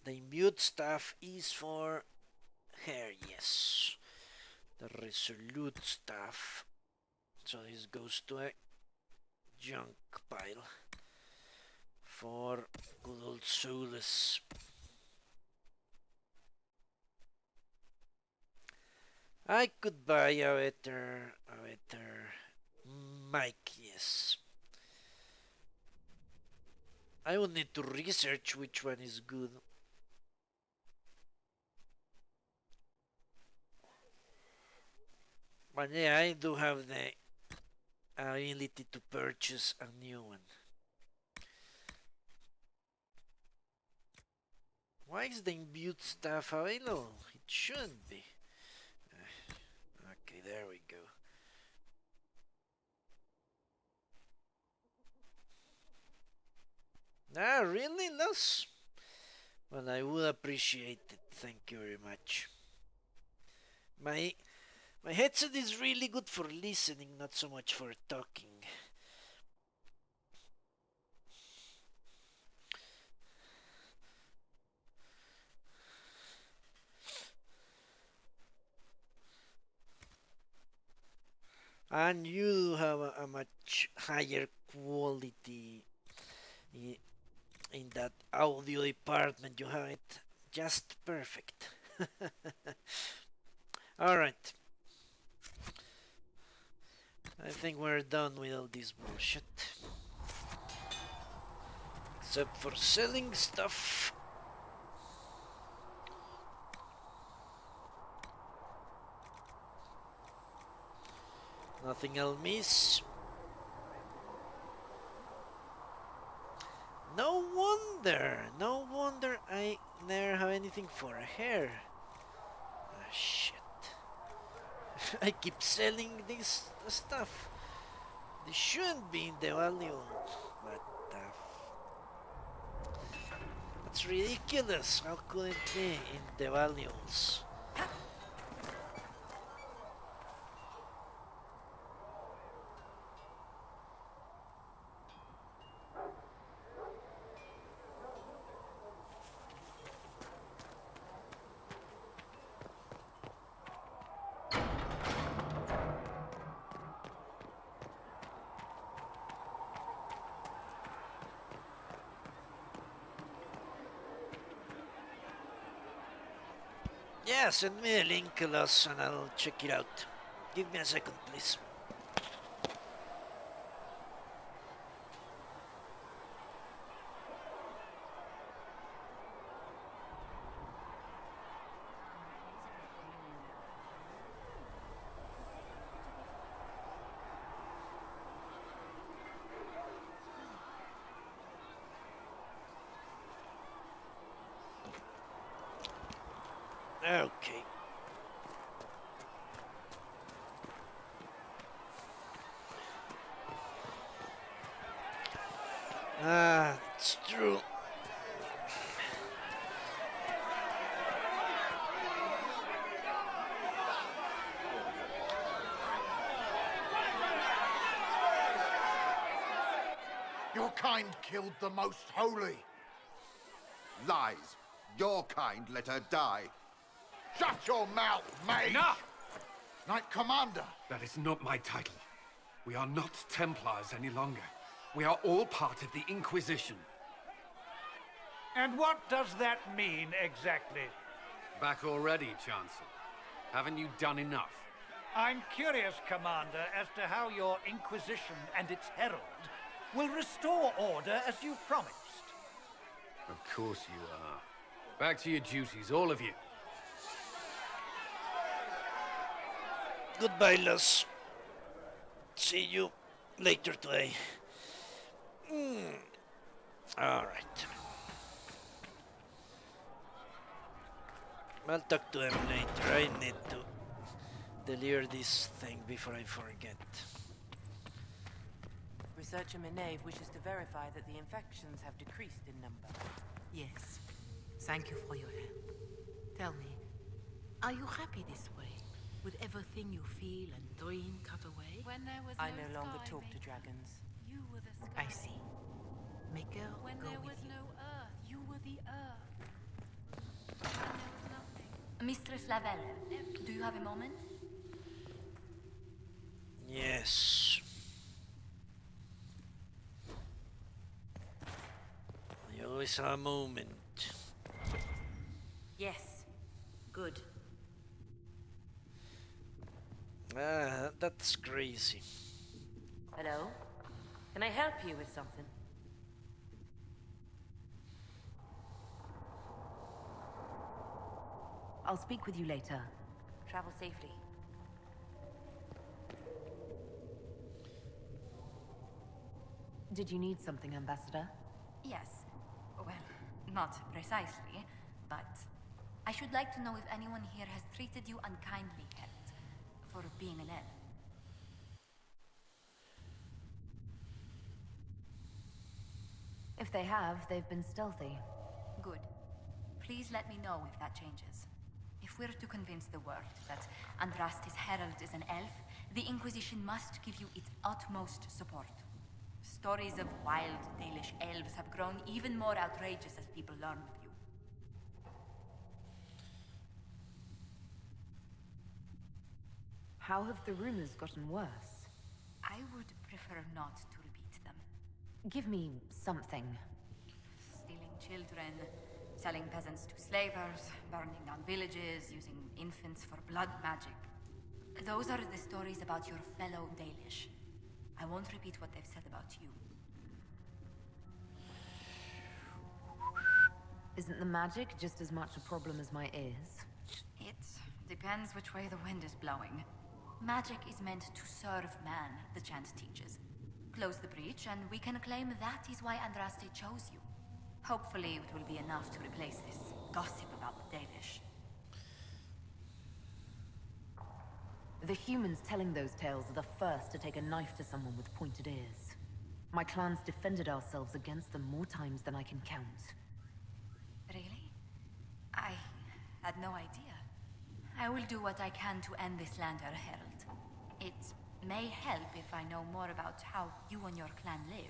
The imbue stuff is for hair, yes. The resolute stuff. So this goes to a junk pile for good old souls. I could buy a better mic, yes. I will need to research which one is good. But yeah, I do have the ability to purchase a new one. Why is the imbued stuff available? It shouldn't be. Okay, there we go. Ah, really, Los? Well, I would appreciate it. Thank you very much. My headset is really good for listening, not so much for talking. And you have a much higher quality in that audio department. You have it just perfect. Alright. I think we're done with all this bullshit. Except for selling stuff. Nothing I'll miss. No wonder I never have anything for hair. Ah, shit. I keep selling this stuff. This shouldn't be in the value. But that's ridiculous. How could it be in the values? Yeah, send me a link, Los, and I'll check it out. Give me a second, please. Okay. Ah, it's true. Your kind killed the most holy. Lies. Your kind let her die. Shut your mouth, mate! Enough! Knight Commander! That is not my title. We are not Templars any longer. We are all part of the Inquisition. And what does that mean exactly? Back already, Chancellor. Haven't you done enough? I'm curious, Commander, as to how your Inquisition and its herald will restore order as you've promised. Of course you are. Back to your duties, all of you. Goodbye, Los. See you later today. Alright. I'll talk to them later. I need to deliver this thing before I forget. Researcher Menave wishes to verify that the infections have decreased in number. Yes. Thank you for your help. Tell me, are you happy this way? With everything you feel and dream cut away? When there was I no no longer sky talk to maker, dragons. You were the sky. I see. Maker, When go there with was you. no earth, you were the earth. When there was nothing. Mistress Lavelle, do you have a moment? Yes. I always have a moment. Yes. Good. Ah, that's crazy. Hello? Can I help you with something? I'll speak with you later. Travel safely. Did you need something, Ambassador? Yes. Well, not precisely, but I should like to know if anyone here has treated you unkindly, Herald, for being an elf. If they have, they've been stealthy. Good. Please let me know if that changes. If we're to convince the world that Andraste's Herald is an elf, the Inquisition must give you its utmost support. Stories of wild Dalish elves have grown even more outrageous as people learn of you. How have the rumors gotten worse? I would prefer not to repeat them. Give me something. Stealing children, selling peasants to slavers, burning down villages, using infants for blood magic. Those are the stories about your fellow Dalish. I won't repeat what they've said about you. Isn't the magic just as much a problem as my ears? It depends which way the wind is blowing. Magic is meant to serve man, the chant teaches. Close the breach, and we can claim that is why Andraste chose you. Hopefully it will be enough to replace this gossip about the Dalish. The humans telling those tales are the first to take a knife to someone with pointed ears. My clans defended ourselves against them more times than I can count. Really? I had no idea. I will do what I can to end this slander, Herald. It may help if I know more about how you and your clan lived.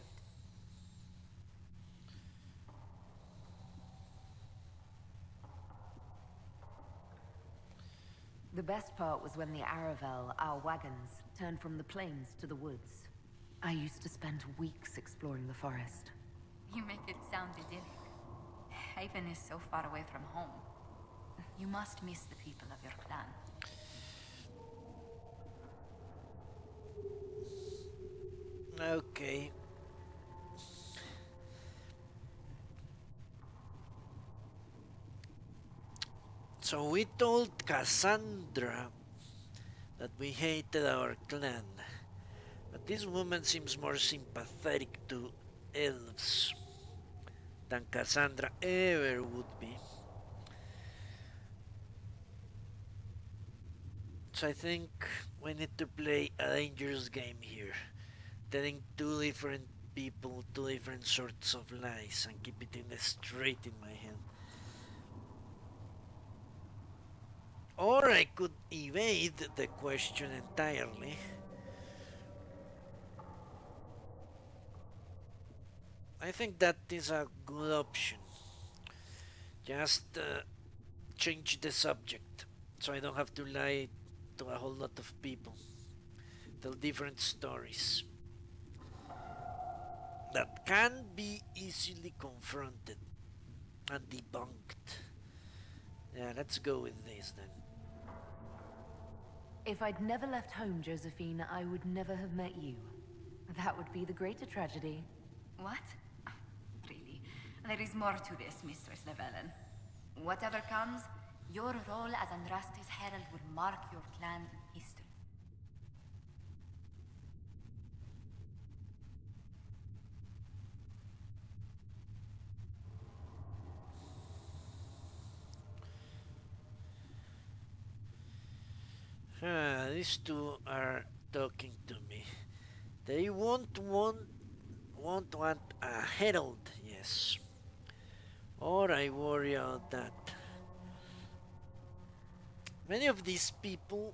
The best part was when the Aravel, our wagons, turned from the plains to the woods. I used to spend weeks exploring the forest. You make it sound idyllic. Haven is so far away from home. You must miss the people of your clan. Okay. So we told Cassandra that we hated our clan, but this woman seems more sympathetic to elves than Cassandra ever would be. So I think we need to play a dangerous game here, telling two different people two different sorts of lies and keep it straight in my head. Or I could evade the question entirely. I think that is a good option. Just change the subject so I don't have to lie to a whole lot of people. Tell different stories that can be easily confronted and debunked. Yeah, let's go with this then. If I'd never left home, Josephine, I would never have met you. That would be the greater tragedy. What? Really? There is more to this, Mistress Llewellyn. Whatever comes, your role as Andraste's herald will mark your clan in history. These two are talking to me. They won't want a herald, yes. Or I worry about that. Many of these people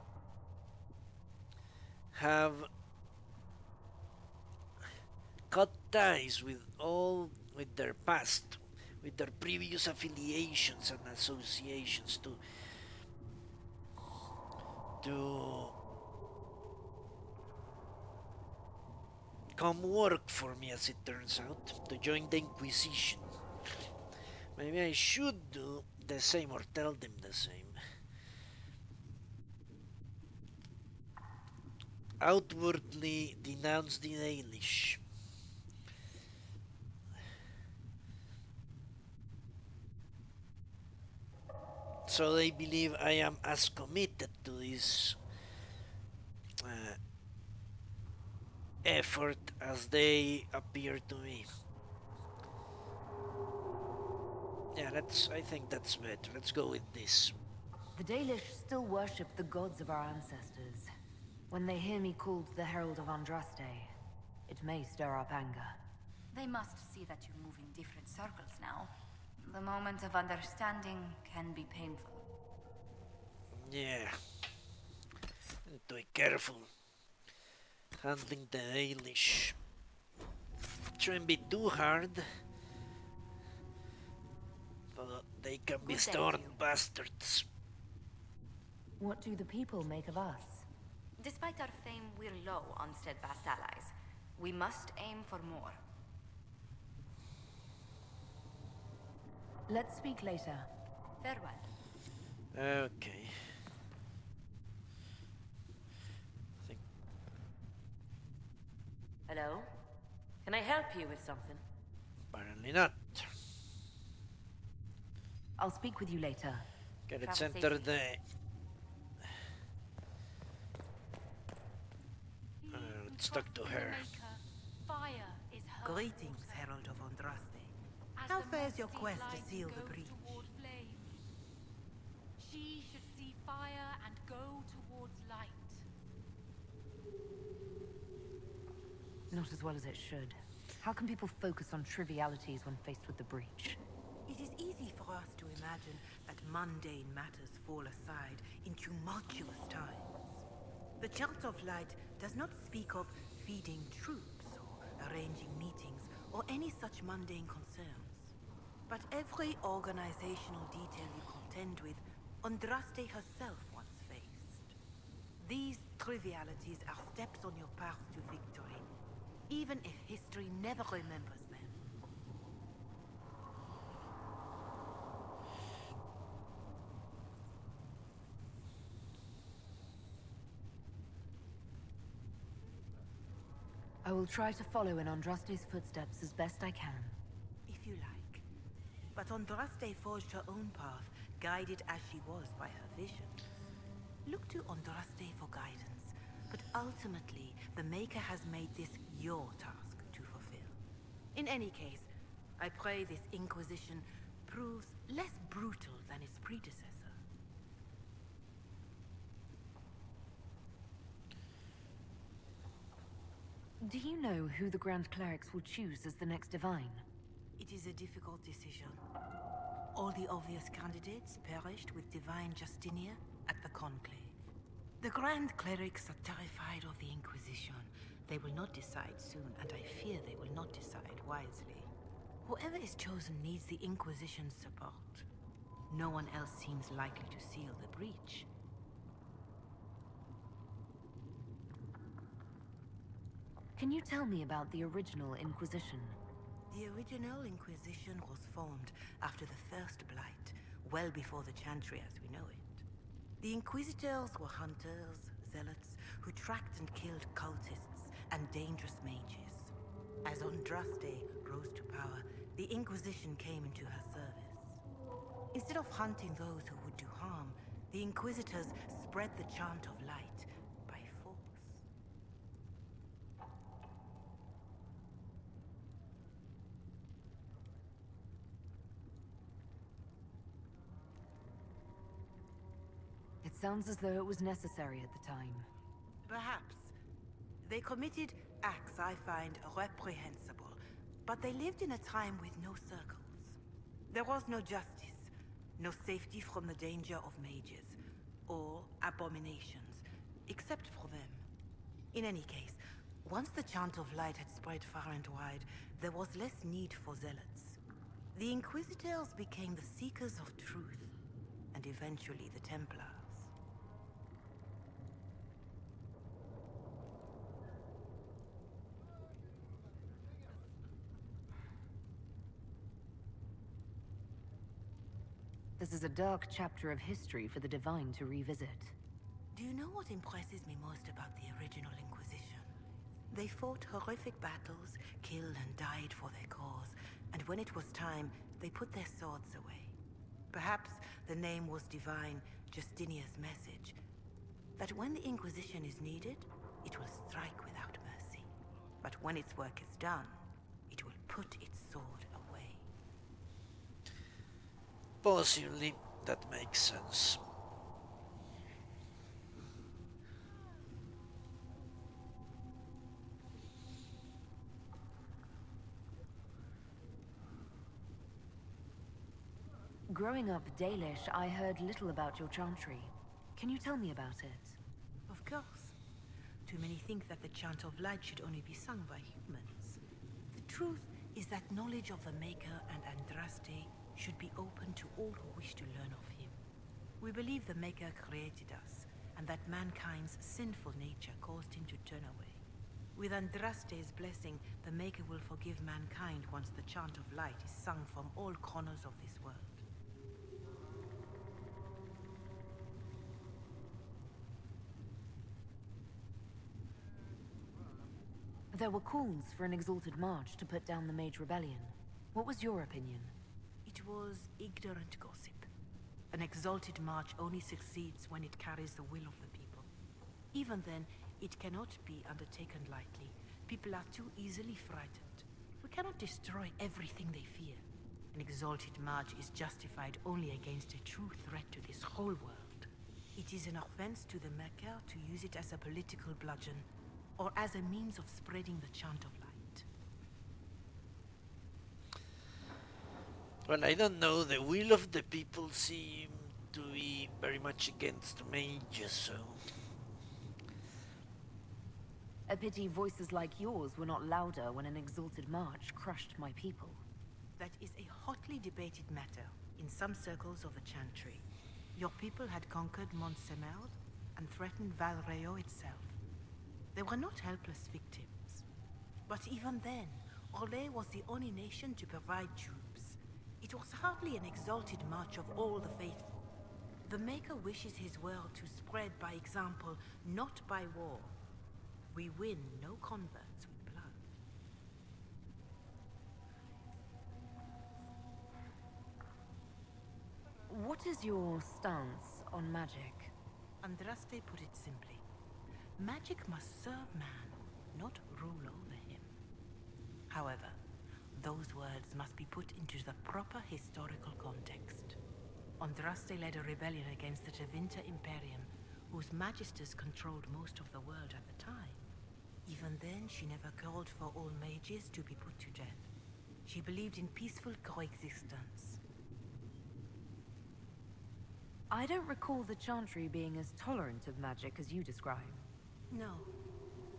have cut ties with their past, with their previous affiliations and associations to come work for me, as it turns out, to join the Inquisition. Maybe I should do the same or tell them the same. Outwardly denounce the Dalish. So they believe I am as committed to this effort as they appear to me. Yeah, I think that's better. Let's go with this. The Dalish still worship the gods of our ancestors. When they hear me called the Herald of Andraste, it may stir up anger. They must see that you move in different circles now. The moment of understanding can be painful. Yeah. Need to be careful handling the Dalish. Shouldn't be too hard. But they can be stubborn bastards. What do the people make of us? Despite our fame, we're low on steadfast allies. We must aim for more. Let's speak later. Farewell. Okay. Hello? Can I help you with something? Apparently not. I'll speak with you later. Okay, let's enter the... let's talk to her. Greetings, Herald of Andraste. How fares your quest to seal the breach? She should see fire and go towards light. Not as well as it should. How can people focus on trivialities when faced with the breach? It is easy for us to imagine that mundane matters fall aside in tumultuous times. The Chart of Light does not speak of feeding troops or arranging meetings or any such mundane concerns. But every organizational detail you contend with, Andraste herself once faced. These trivialities are steps on your path to victory, even if history never remembers them. I will try to follow in Andraste's footsteps as best I can. If you like. But Andraste forged her own path, guided as she was by her visions. Look to Andraste for guidance, but ultimately, the Maker has made this your task to fulfill. In any case, I pray this Inquisition proves less brutal than its predecessor. Do you know who the Grand Clerics will choose as the next Divine? It is a difficult decision. All the obvious candidates perished with Divine Justinia at the Conclave. The Grand Clerics are terrified of the Inquisition. They will not decide soon, and I fear they will not decide wisely. Whoever is chosen needs the Inquisition's support. No one else seems likely to seal the breach. Can you tell me about the original Inquisition? The original Inquisition was formed after the First Blight, well before the Chantry as we know it. The Inquisitors were hunters, zealots, who tracked and killed cultists and dangerous mages. As Andraste rose to power, the Inquisition came into her service. Instead of hunting those who would do harm, the Inquisitors spread the chant of light by force. It Sounds as though it was necessary at the time. Perhaps. They committed acts I find reprehensible, but they lived in a time with no circles. There was no justice, no safety from the danger of mages, or abominations, except for them. In any case, once the chant of light had spread far and wide, there was less need for zealots. The Inquisitors became the seekers of truth, and eventually the Templars. This is a dark chapter of history for the Divine to revisit. Do you know what impresses me most about the original Inquisition? They fought horrific battles, killed and died for their cause, and when it was time, they put their swords away. Perhaps the name was divine, Justinia's message, that when the Inquisition is needed, it will strike without mercy. But when its work is done, it will put its sword away. Possibly, that makes sense. Growing up Dalish, I heard little about your chantry. Can you tell me about it? Of course. Too many think that the chant of light should only be sung by humans. The truth is that knowledge of the Maker and Andraste should be open to all who wish to learn of him. We believe the Maker created us, and that mankind's sinful nature caused him to turn away. With Andraste's blessing, the Maker will forgive mankind once the chant of light is sung from all corners of this world. There were calls for an exalted march to put down the Mage Rebellion. What was your opinion? It was ignorant gossip. An exalted march only succeeds when it carries the will of the people. Even then, it cannot be undertaken lightly. People are too easily frightened. We cannot destroy everything they fear. An exalted march is justified only against a true threat to this whole world. It is an offense to the Maker to use it as a political bludgeon, or as a means of spreading the chant of light. Well, I don't know. The will of the people seem to be very much against mages, so... A pity voices like yours were not louder when an exalted march crushed my people. That is a hotly debated matter in some circles of the Chantry. Your people had conquered Mont-Semelde and threatened Valreo itself. They were not helpless victims. But even then, Orlais was the only nation to provide troops. It was hardly an exalted march of all the faithful. The Maker wishes his world to spread by example, not by war. We win no converts with blood. What is your stance on magic? Andraste put it simply. Magic must serve man, not rule over him. However, those words must be put into the proper historical context. Andraste led a rebellion against the Tevinter Imperium, whose magisters controlled most of the world at the time. Even then, she never called for all mages to be put to death. She believed in peaceful coexistence. I don't recall the Chantry being as tolerant of magic as you describe. No.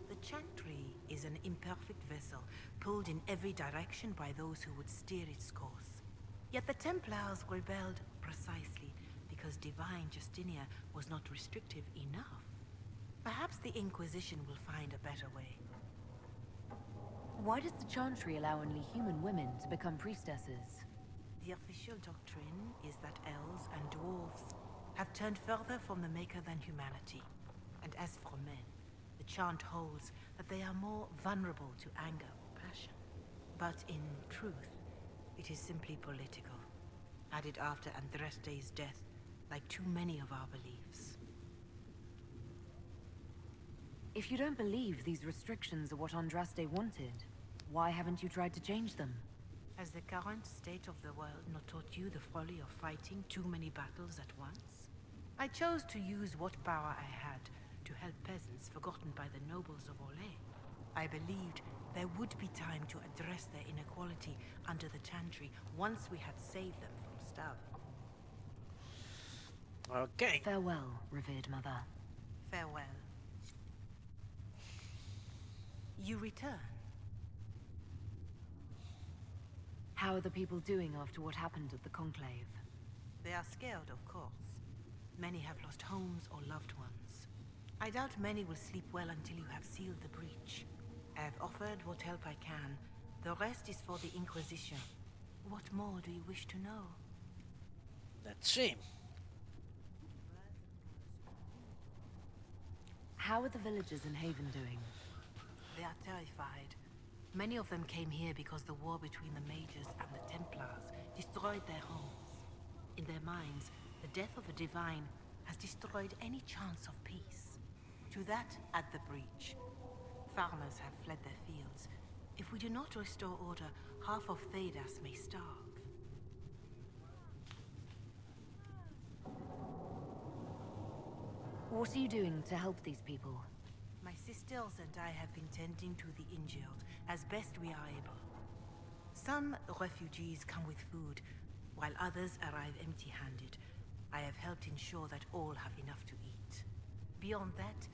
The Chantry is an imperfect vessel, pulled in every direction by those who would steer its course. Yet the Templars rebelled precisely because divine Justinia was not restrictive enough. Perhaps the Inquisition will find a better way. Why does the Chantry allow only human women to become priestesses? The official doctrine is that elves and dwarves have turned further from the Maker than humanity. And as for men, the chant holds that they are more vulnerable to anger or passion. But in truth, it is simply political, added after Andraste's death, like too many of our beliefs. If you don't believe these restrictions are what Andraste wanted, why haven't you tried to change them? Has the current state of the world not taught you the folly of fighting too many battles at once? I chose to use what power I had to help peasants forgotten by the nobles of Orlais. I believed there would be time to address their inequality under the Chantry once we had saved them from starving. Okay. Farewell, revered mother. Farewell. You return. How are the people doing after what happened at the Conclave? They are scared, of course. Many have lost homes or loved ones. I doubt many will sleep well until you have sealed the breach. I have offered what help I can. The rest is for the Inquisition. What more do you wish to know? Let's see. How are the villagers in Haven doing? They are terrified. Many of them came here because the war between the Mages and the Templars destroyed their homes. In their minds, the death of a divine has destroyed any chance of peace. To that, add the breach. Farmers have fled their fields. If we do not restore order, half of Thedas may starve. What are you doing to help these people? My sisters and I have been tending to the injured as best we are able. Some refugees come with food, while others arrive empty-handed. I have helped ensure that all have enough to eat. Beyond that,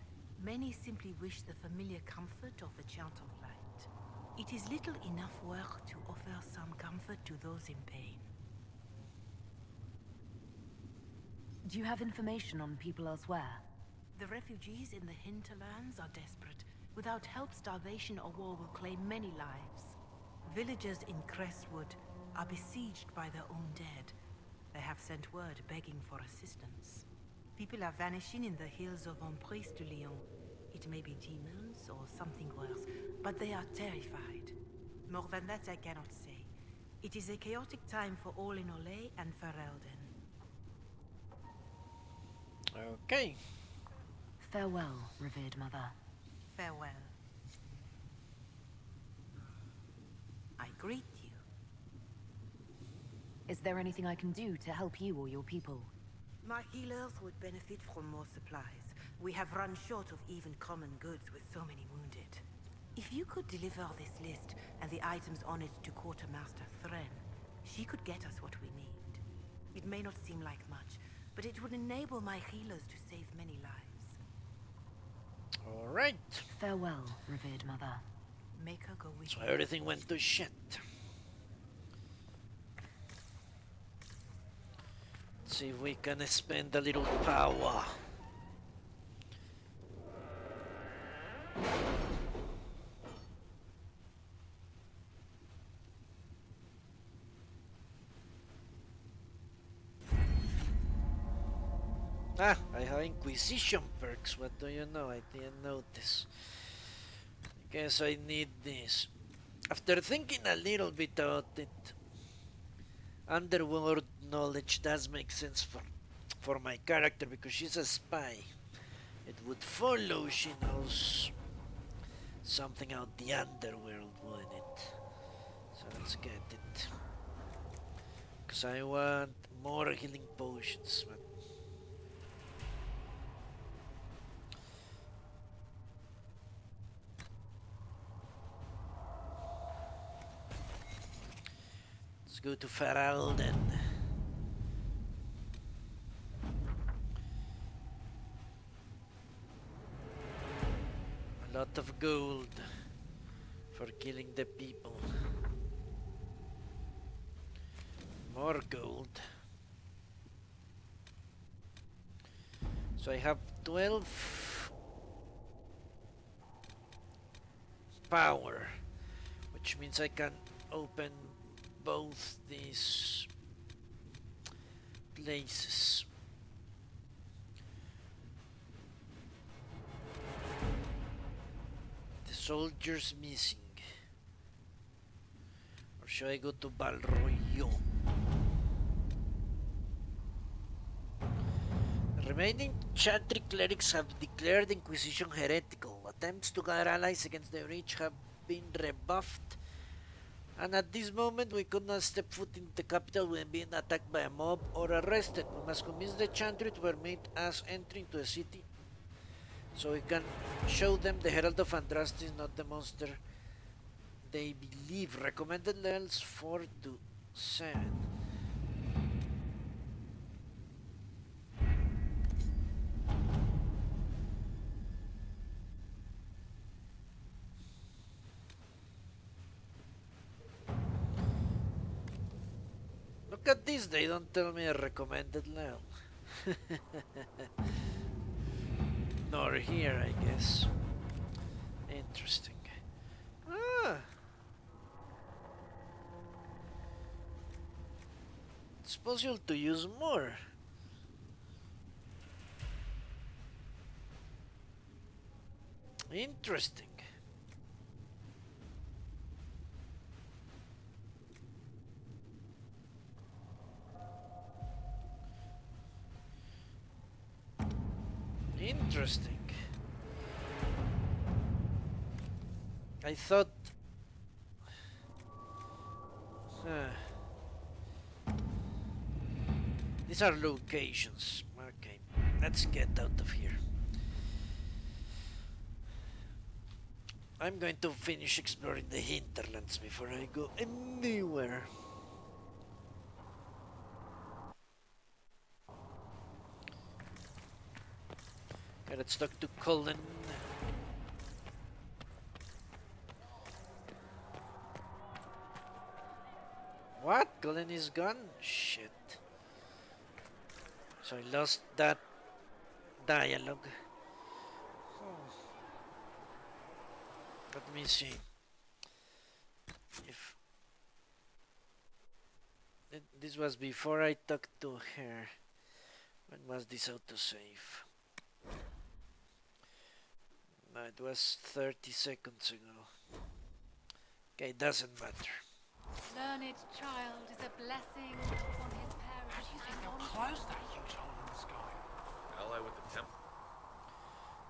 many simply wish the familiar comfort of the Chant of Light. It is little enough work to offer some comfort to those in pain. Do you have information on people elsewhere? The refugees in the Hinterlands are desperate. Without help, starvation or war will claim many lives. Villagers in Crestwood are besieged by their own dead. They have sent word begging for assistance. People are vanishing in the hills of Emprise de Lyon. It may be demons or something worse, but they are terrified. More than that I cannot say. It is a chaotic time for all in Orlais and Ferelden. Okay. Farewell, revered mother. Farewell. I greet you. Is there anything I can do to help you or your people? My healers would benefit from more supplies. We have run short of even common goods with so many wounded. If you could deliver this list and the items on it to Quartermaster Thren, she could get us what we need. It may not seem like much, but it would enable my healers to save many lives. All right. Farewell, revered mother. Make her go with So you. everything went to shit. Let's see if we can spend a little power. Ah, I have Inquisition perks. What do you know? I didn't notice. Guess I need this. After thinking a little bit about it, underworld knowledge does make sense for my character because she's a spy. It would follow she knows something out the underworld, wouldn't it? So let's get it. Because I want more healing potions. But let's go to Ferelden. A lot of gold for killing the people. More gold. So I have 12 power, which means I can open both these places. The soldiers missing. Or should I go to Balroyo? The remaining Chantry clerics have declared Inquisition heretical. Attempts to gather allies against the Reach have been rebuffed And at this moment, we could not step foot in the capital without being attacked by a mob or arrested. We must convince the Chantry to permit us entry into the city, so we can show them the Herald of Andraste is not the monster they believe. Recommended levels 4 to 7. Look at this, they don't tell me a recommended level. Nor here, I guess. Interesting. Ah! It's possible to use more. Interesting. Interesting. I thought... These are locations. Okay, let's get out of here. I'm going to finish exploring the Hinterlands before I go anywhere. Okay, let's talk to Colin. What? Colin is gone? Shit. So I lost that dialogue. Let me see. If this was before I talked to her. When was this autosave? No, it was 30 seconds ago. Okay, doesn't matter. Learned child is a blessing upon his parents. How do you think they'll close that huge hole in the sky? Ally with the temple.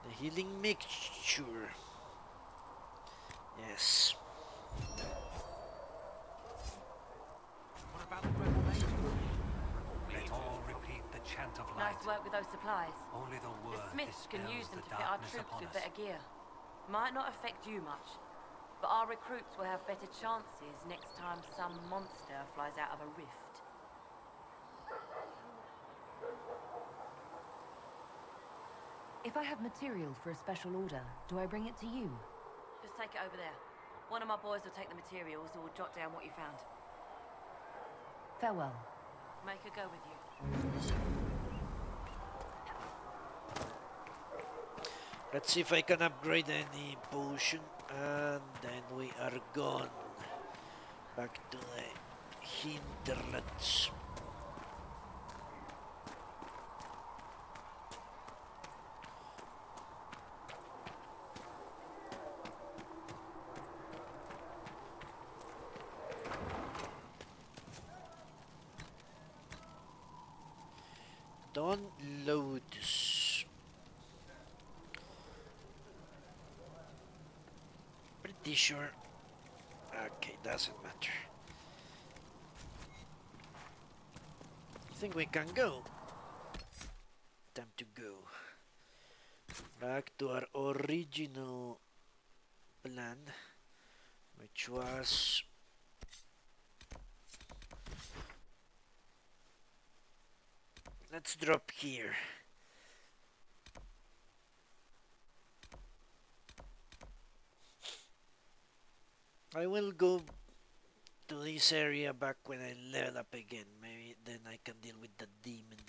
The healing mixture. Yes. What about the rebel nation? Let all repeat the chant of light. Nice work with those supplies. Only the word The Smiths can use them to fit our troops with us. better gear. Might not affect you much, but our recruits will have better chances next time some monster flies out of a rift. If I have material for a special order, do I bring it to you? Just take it over there. One of my boys will take the materials or will jot down what you found. Farewell. Make her go with you. Let's see if I can upgrade any potion, and then we are gone back to the Hinterlands. Downloads. Pretty sure. Okay, doesn't matter. I think we can go. Time to go. Back to our original plan, which was let's drop here. I will go to this area back when I level up again. Maybe then I can deal with the demon.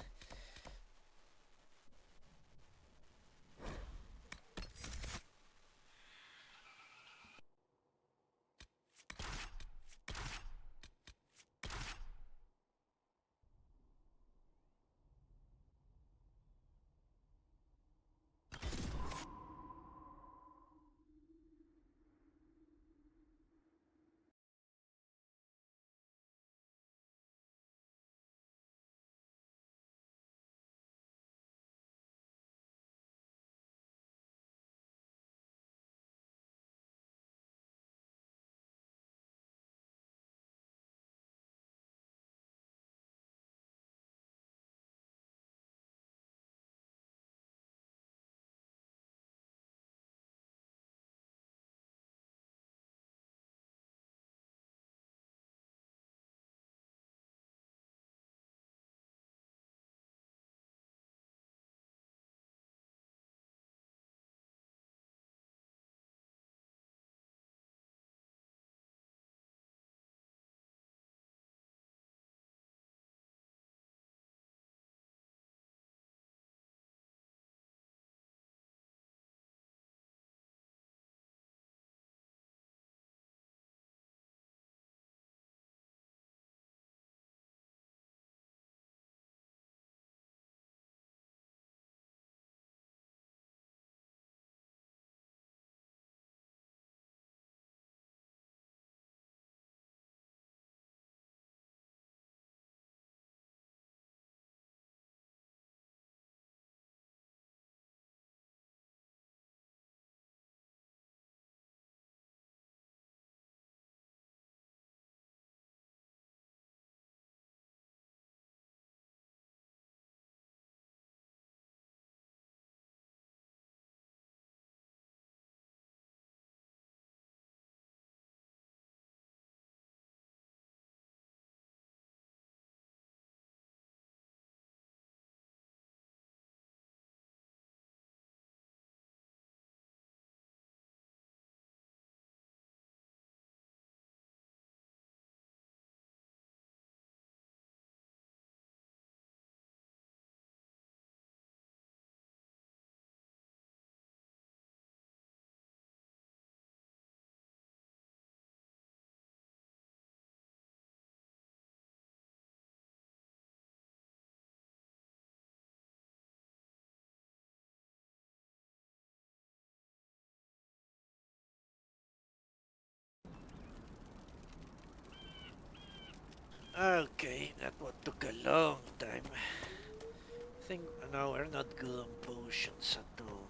Okay, that one took a long time. I think no, we're not good on potions at all.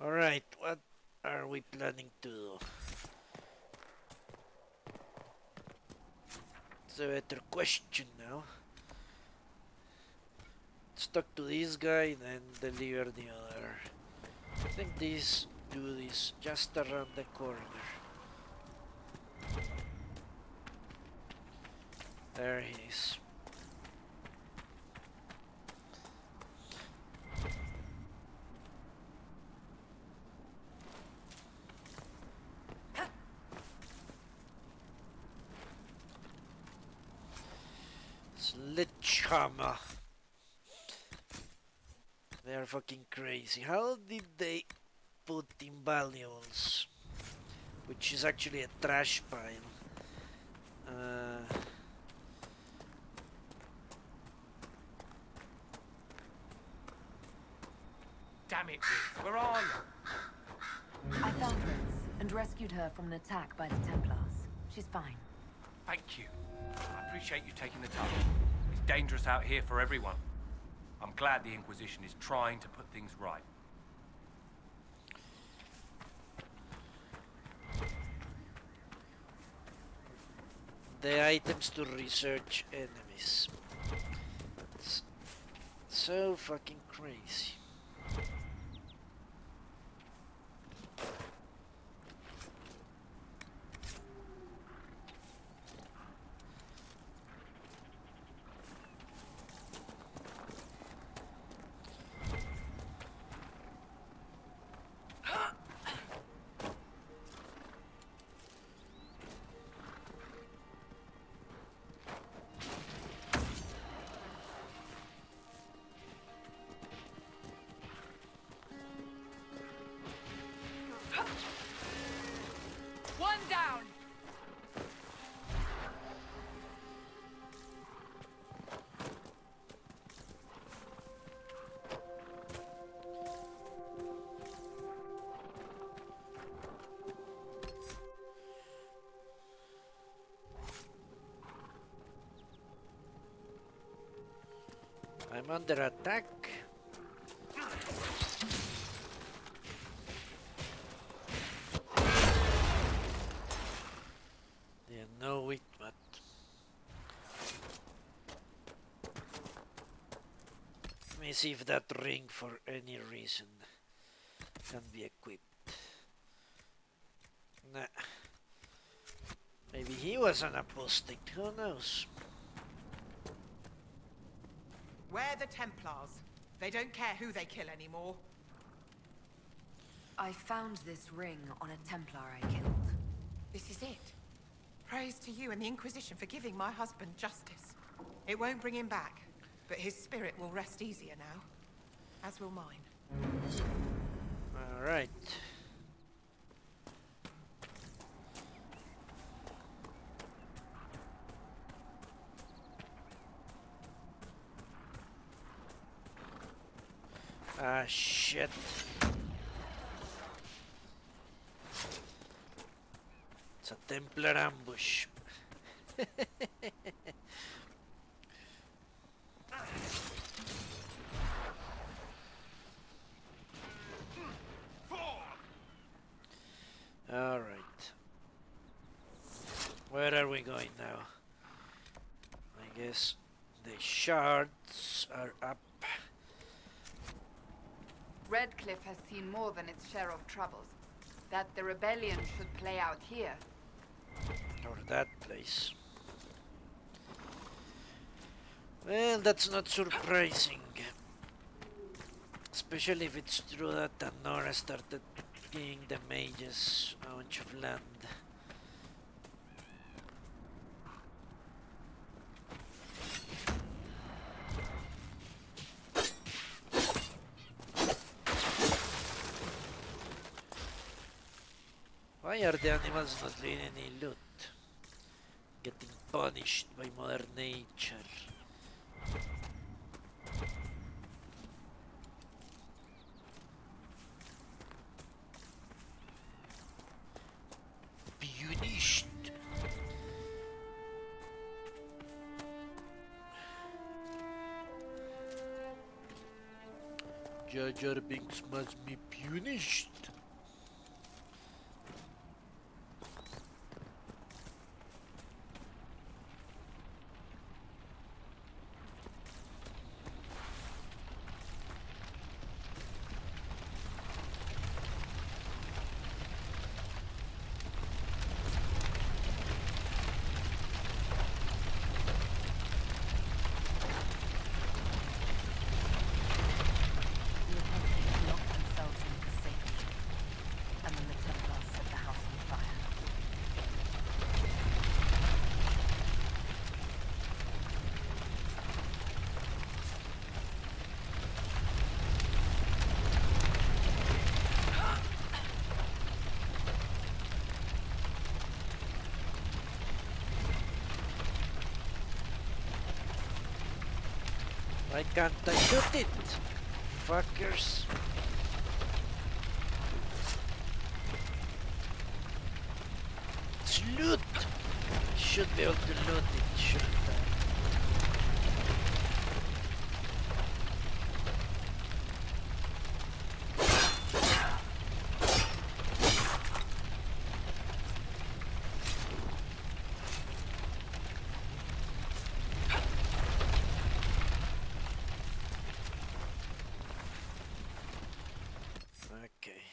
Alright, what are we planning to do? It's a better question now. Let's talk to this guy, then deliver the other. I think this dude is just around the corner. There he is. Sledgehammer. They are fucking crazy. How did they put invaluables? Which is actually a trash pile. Damn it, Riz, where are you? I found Riz and rescued her from an attack by the Templars. She's fine. Thank you. I appreciate you taking the time. It's dangerous out here for everyone. I'm glad the Inquisition is trying to put things right. The items to research enemies. It's so fucking crazy. One down! I'm under attack. They know it, but let me see if that ring for any reason can be equipped. Nah. Maybe he was an apostate, who knows? We're the Templars. They don't care who they kill anymore. I found this ring on a Templar I killed. This is it. Praise to you and the Inquisition for giving my husband justice. It won't bring him back, but his spirit will rest easier now. As will mine. Alright. Ah, shit. It's a Templar ambush. All right. Where are we going now? I guess the shards are up. Redcliffe has seen more than its share of troubles. That the rebellion should play out here. Or that place. Well, that's not surprising. Especially if it's true that Nora started giving the mages a bunch of land. Why are the animals not getting any loot? Getting punished by Mother Nature. Punished. Jar Jar Binks must be punished. Locked themselves in for safety, and then the Templars set the house on fire. Why can't I shoot it? Fuckers. It's loot! Should be able to loot it, shouldn't I? Okay.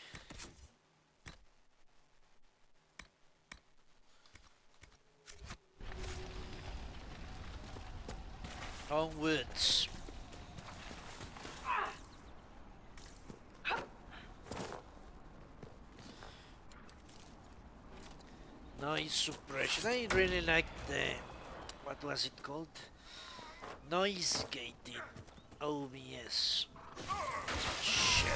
Onwards. Noise suppression. I really like the... what was it called? Noise gating. OBS. Shit.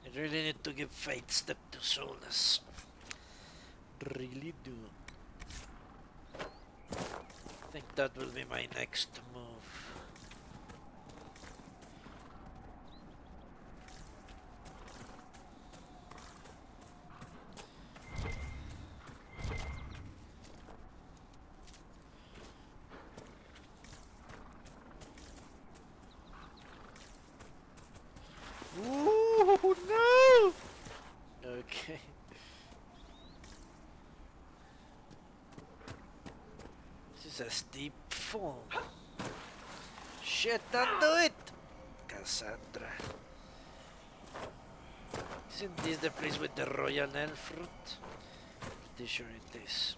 I really need to give Fate Step to Solus. Really do. I think that will be my next move. Ooh, no! Okay. This is a steep fall. Shit, don't do it! Cassandra. Isn't this the place with the royal elf fruit? Pretty sure it is.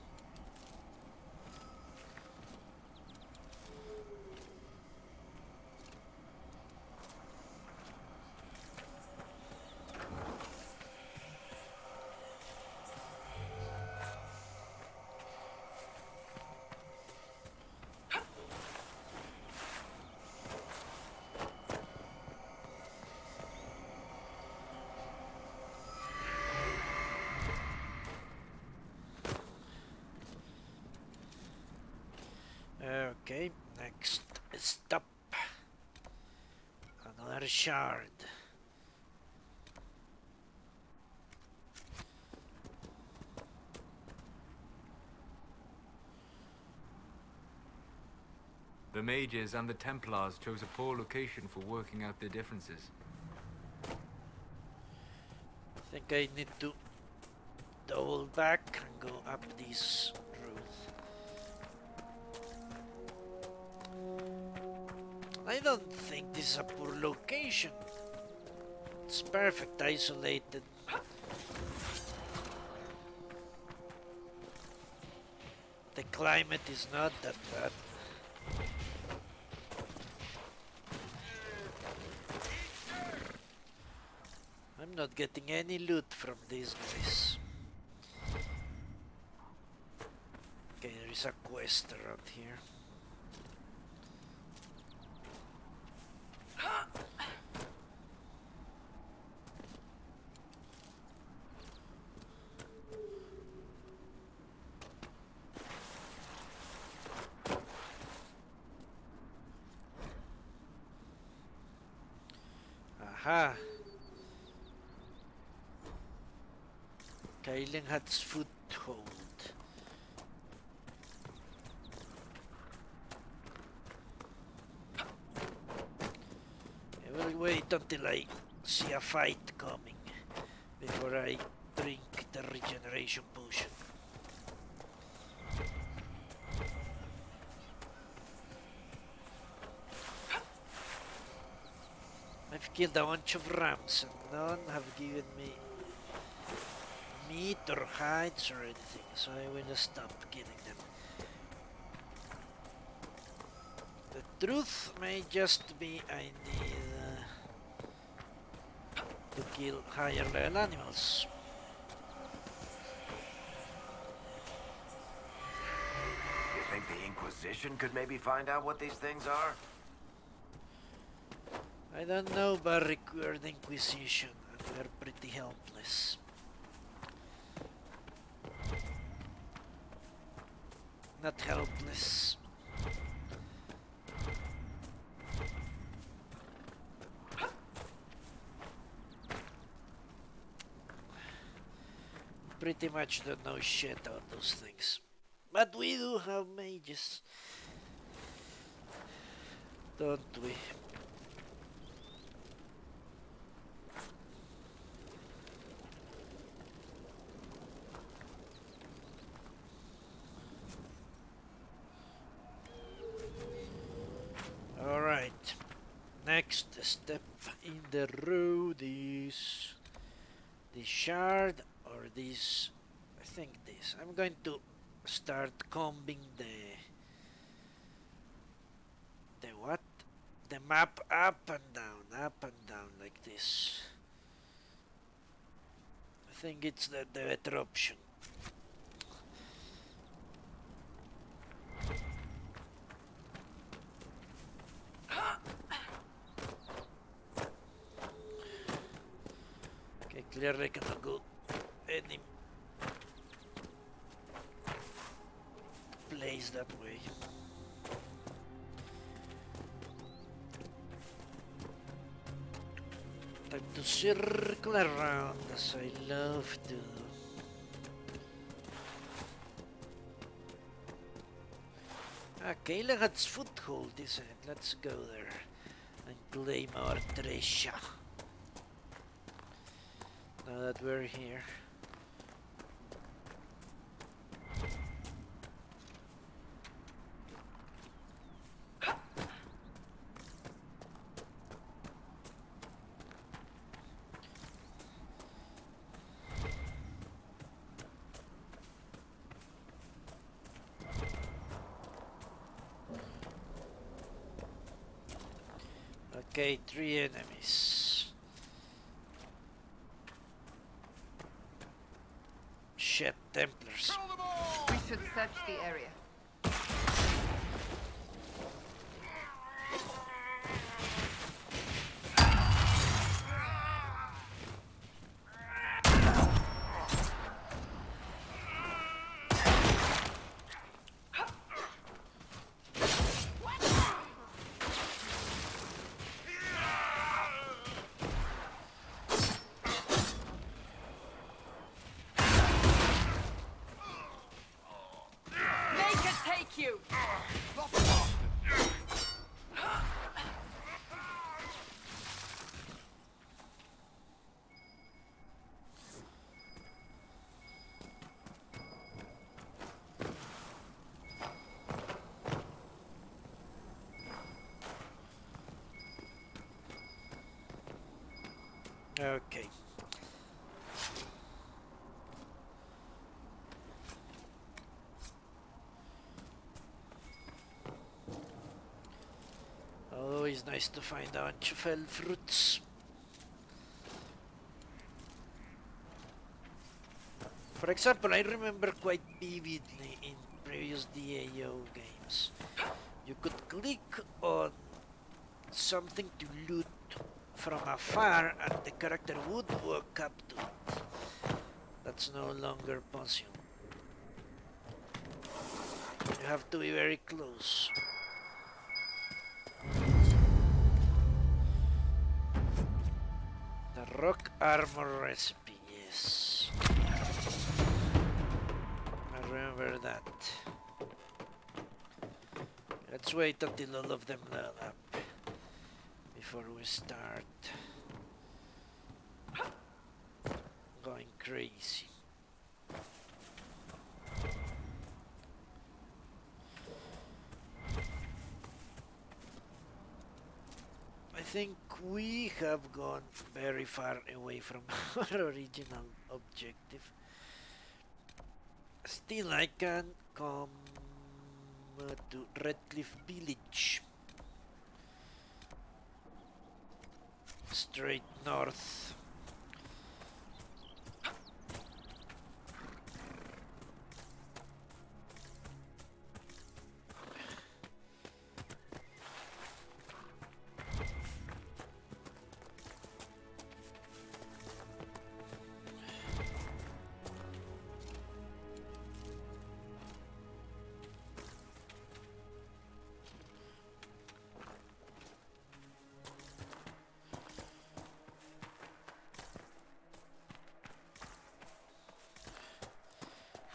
Okay, next stop. Another shard. The mages and the Templars chose a poor location for working out their differences. I think I need to double back and go up this road. I don't think this is a poor location. It's perfect, isolated. The climate is not that bad. I'm not getting any loot from these guys. Okay, there is a quest around here. Aha! Hinterlands foothold. I will wait until I see a fight coming before I drink the regeneration potion. I've killed a bunch of rams and none have given me meat or hides or anything, so I will stop killing them. The truth may just be I need to kill higher level animals. You think the Inquisition could maybe find out what these things are? I don't know, but we're the Inquisition and we're pretty helpless. Not helpless. Pretty much don't know shit about those things. But we do have mages. Don't we? Alright. Next step in the road is the shard or this. I think this. I'm going to start combing the what? The map up and down like this. I think it's the better option. Okay, clearly I cannot go any place that way. Time to circle around as I love to. Okay, let's foothold, isn't it? Let's go there and claim our treasure. Now that we're here. Okay, 3 enemies. Shit, Templars. We should search the area. Okay. Always nice to find a bunch of hell fruits. For example, I remember quite vividly in previous DAO games, you could click on something to loot from afar and the character would walk up to it. That's no longer possible. You have to be very close. The rock armor recipe, yes. I remember that. Let's wait until all of them level up before we start going crazy. I think we have gone very far away from our original objective. Still, I can come to Redcliffe Village. Straight north.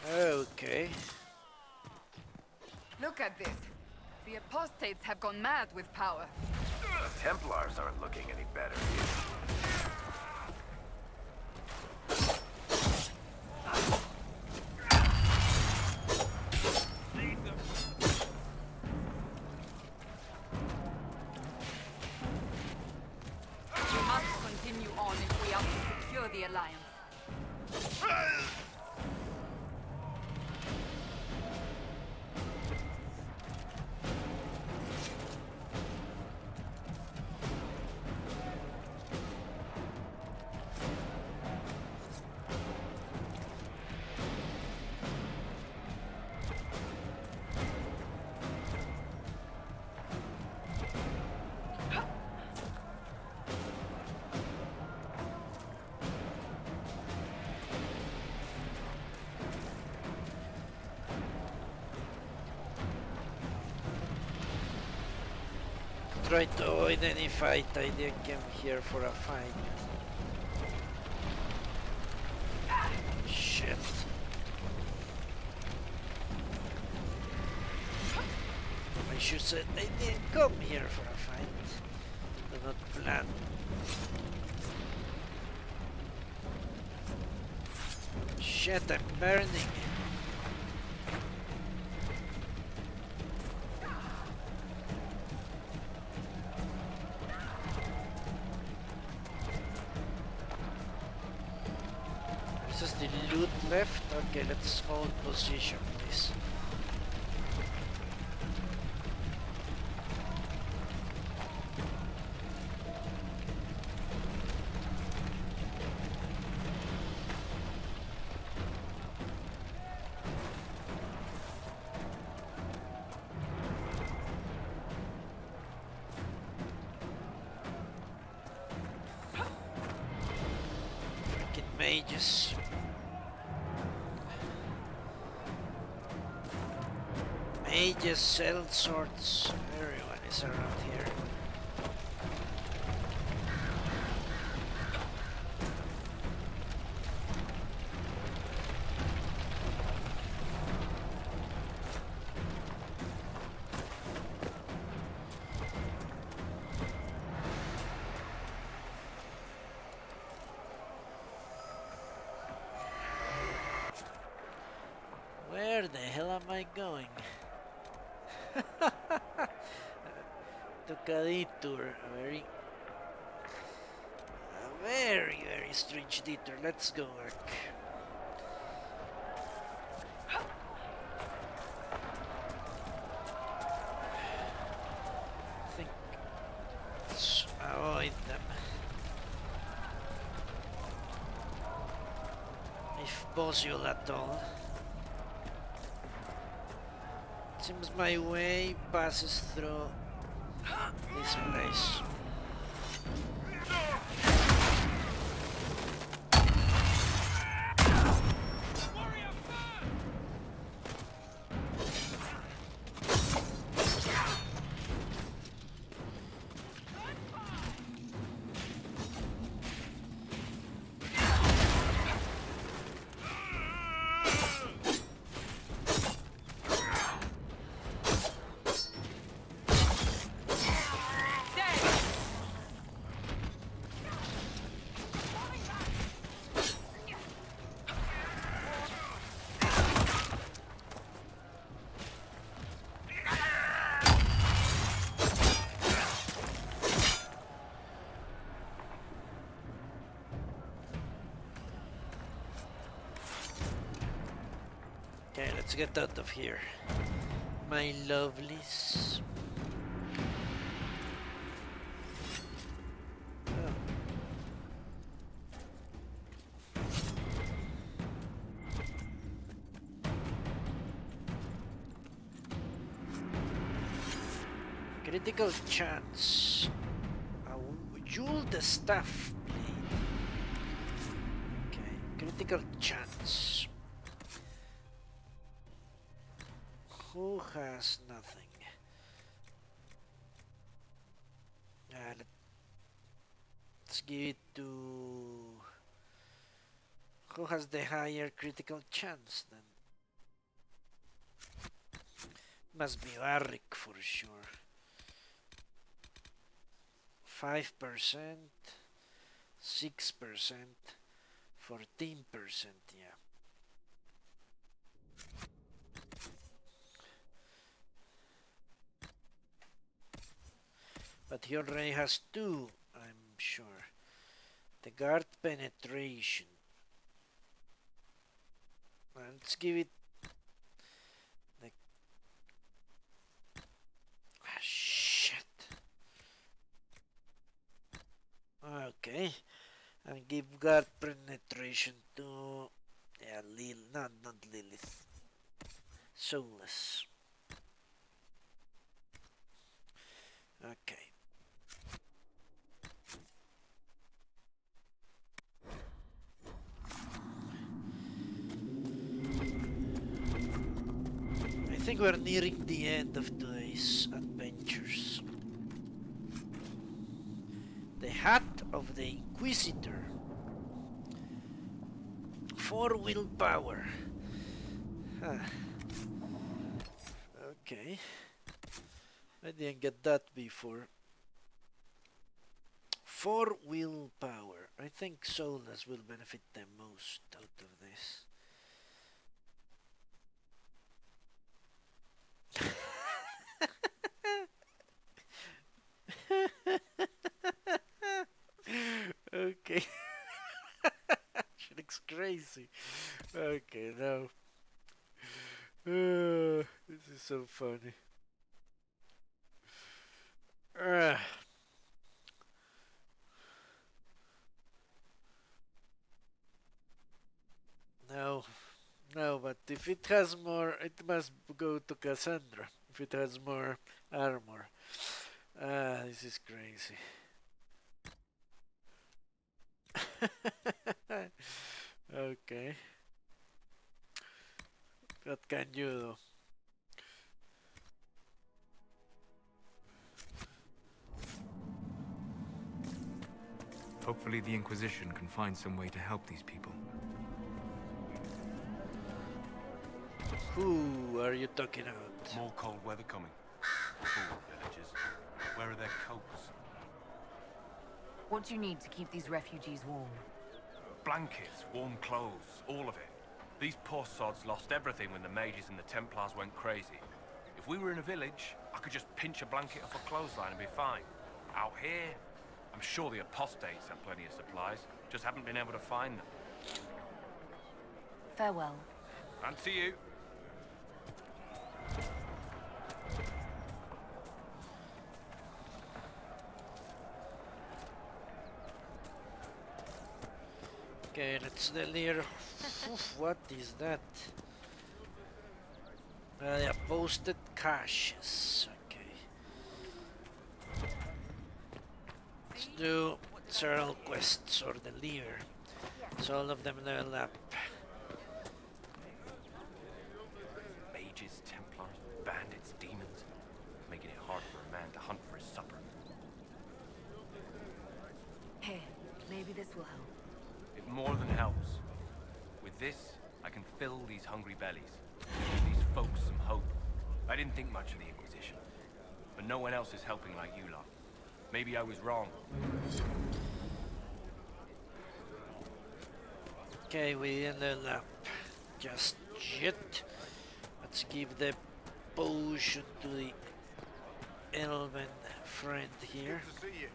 Okay. Look at this. The apostates have gone mad with power. The Templars aren't looking any better. We must continue on if we are to secure the Alliance. Try to avoid any fight. I didn't come here for a fight. Shit. I should say I didn't come here for a fight. Do not plan. Shit, I'm burning. This is the loot left. Okay, let's hold position, please. Freaking mages. Mages, cell sorts, everyone is around here. Where the hell am I going? Took a detour, a Very, very strange detour. Let's go, Ark. I think let's avoid them. If possible at all. Seems my way passes through this place. Okay, let's get out of here, my lovelies. Oh. Critical chance. Jewel the staff blade. Okay, critical chance. Who has nothing? Let's give it to... Who has the higher critical chance then? Must be Varric for sure. 5%, 6%, 14%, yeah. But he already has 2, I'm sure. The guard penetration. Let's give it the... Ah, shit. Okay. And give guard penetration to... Yeah, not Lilith. Soulless. Okay. I think we're nearing the end of today's adventures. The Hat of the Inquisitor. 4 willpower. Huh. Okay. I didn't get that before. 4 willpower. I think Soulless will benefit them most out of this. Okay. She looks crazy. Okay, now. This is so funny. No, but if it has more, it must go to Cassandra. If it has more armor. This is crazy. Okay. What can you do? Hopefully the Inquisition can find some way to help these people. Who are you talking about? More cold weather coming. Poor villagers. Where are their coats? What do you need to keep these refugees warm? Blankets, warm clothes, all of it. These poor sods lost everything when the mages and the Templars went crazy. If we were in a village, I could just pinch a blanket off a clothesline and be fine. Out here, I'm sure the apostates have plenty of supplies, just haven't been able to find them. Farewell. And to you. Okay, let's delete. What is that? Yeah, posted caches. Okay. Let's do several quests or the leader. So all of them level up. Mages, Templars, bandits, demons. Making it hard for a man to hunt for his supper. Here, maybe this will help. It more than helps. With this, I can fill these hungry bellies. Give these folks some hope. I didn't think much of the Inquisition. But no one else is helping like you lot. Maybe I was wrong. Okay, we ended up just yet. Let's give the potion to the elven friend here. Good to see you.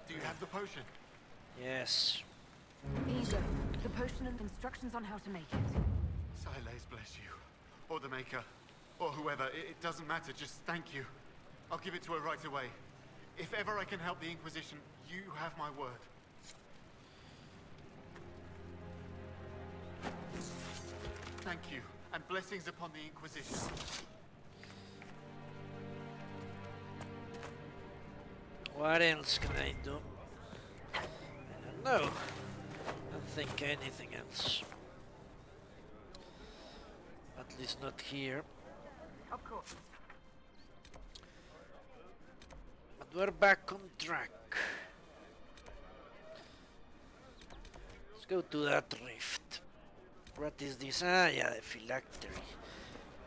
Do you have the potion? Yes. Here you go. The potion and instructions on how to make it. Silas bless you. Or the Maker. Or whoever. It doesn't matter. Just thank you. I'll give it to her right away. If ever I can help the Inquisition, you have my word. Thank you. And blessings upon the Inquisition. What else can I do? I don't know. I don't think anything else. At least not here. Of course. But we're back on track. Let's go to that rift. What is this? Ah, yeah, the phylactery.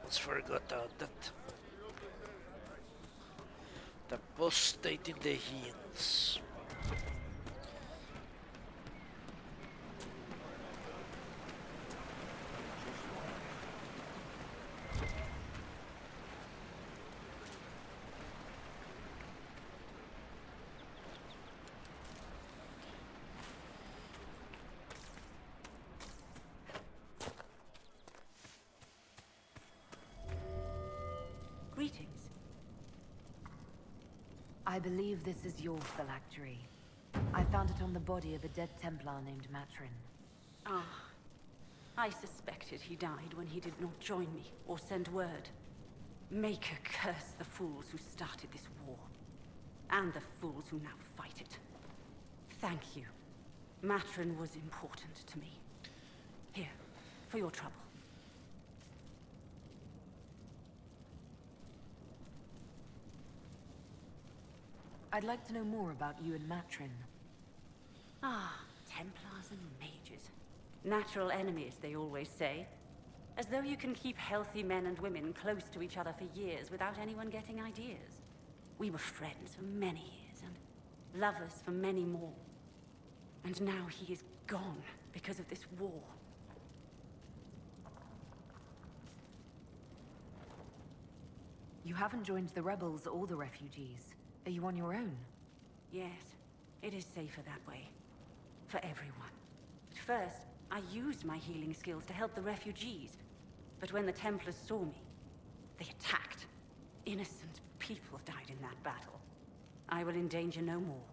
Almost forgot about that. The apostate in the hills. Greetings. I believe this is your phylactery. I found it on the body of a dead Templar named Matrin. Ah. I suspected he died when he did not join me or send word. Maker curse the fools who started this war. And the fools who now fight it. Thank you. Matrin was important to me. Here, for your trouble. I'd like to know more about you and Matrin. Ah, Templars and mages. Natural enemies, they always say. As though you can keep healthy men and women close to each other for years without anyone getting ideas. We were friends for many years, and lovers for many more. And now he is gone because of this war. You haven't joined the rebels or the refugees. Are you on your own? Yes, it is safer that way. For everyone. At first, I used my healing skills to help the refugees. But when the Templars saw me, they attacked. Innocent people died in that battle. I will endanger no more.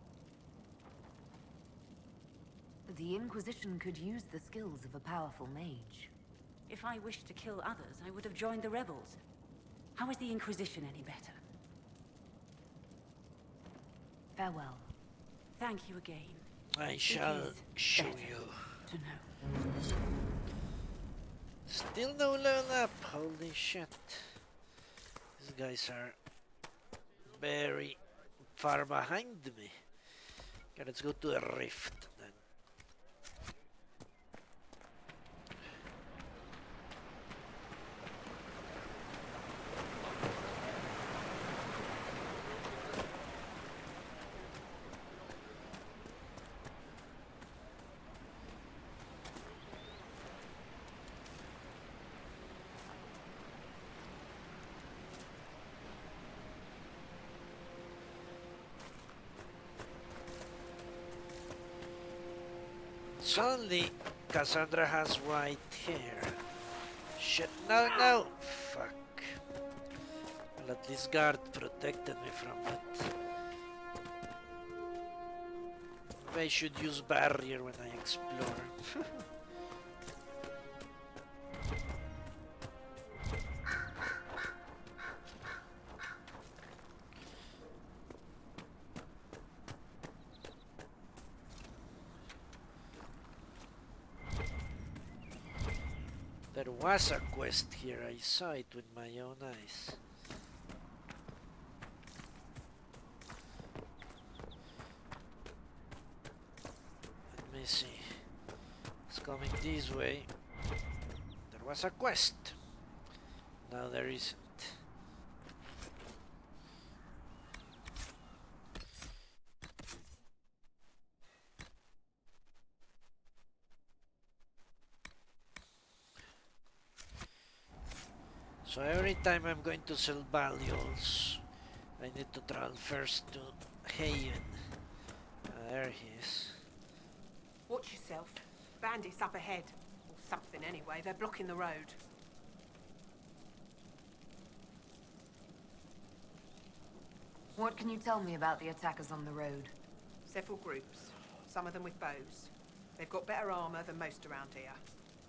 The Inquisition could use the skills of a powerful mage. If I wished to kill others, I would have joined the rebels. How is the Inquisition any better? Farewell. Thank you again. I shall show you. To know. Still no level up. Holy shit. These guys are very far behind me. Okay, let's go to the rift then. Suddenly, Cassandra has white hair. Shit, no, no! Fuck. Well, at least guard protected me from it. Maybe I should use barrier when I explore. There was a quest here, I saw it with my own eyes. Let me see. It's coming this way. There was a quest. Now there isn't. So every time I'm going to sell valuables, I need to travel first to Haven. There he is. Watch yourself. Bandits up ahead. Or something anyway. They're blocking the road. What can you tell me about the attackers on the road? Several groups. Some of them with bows. They've got better armor than most around here.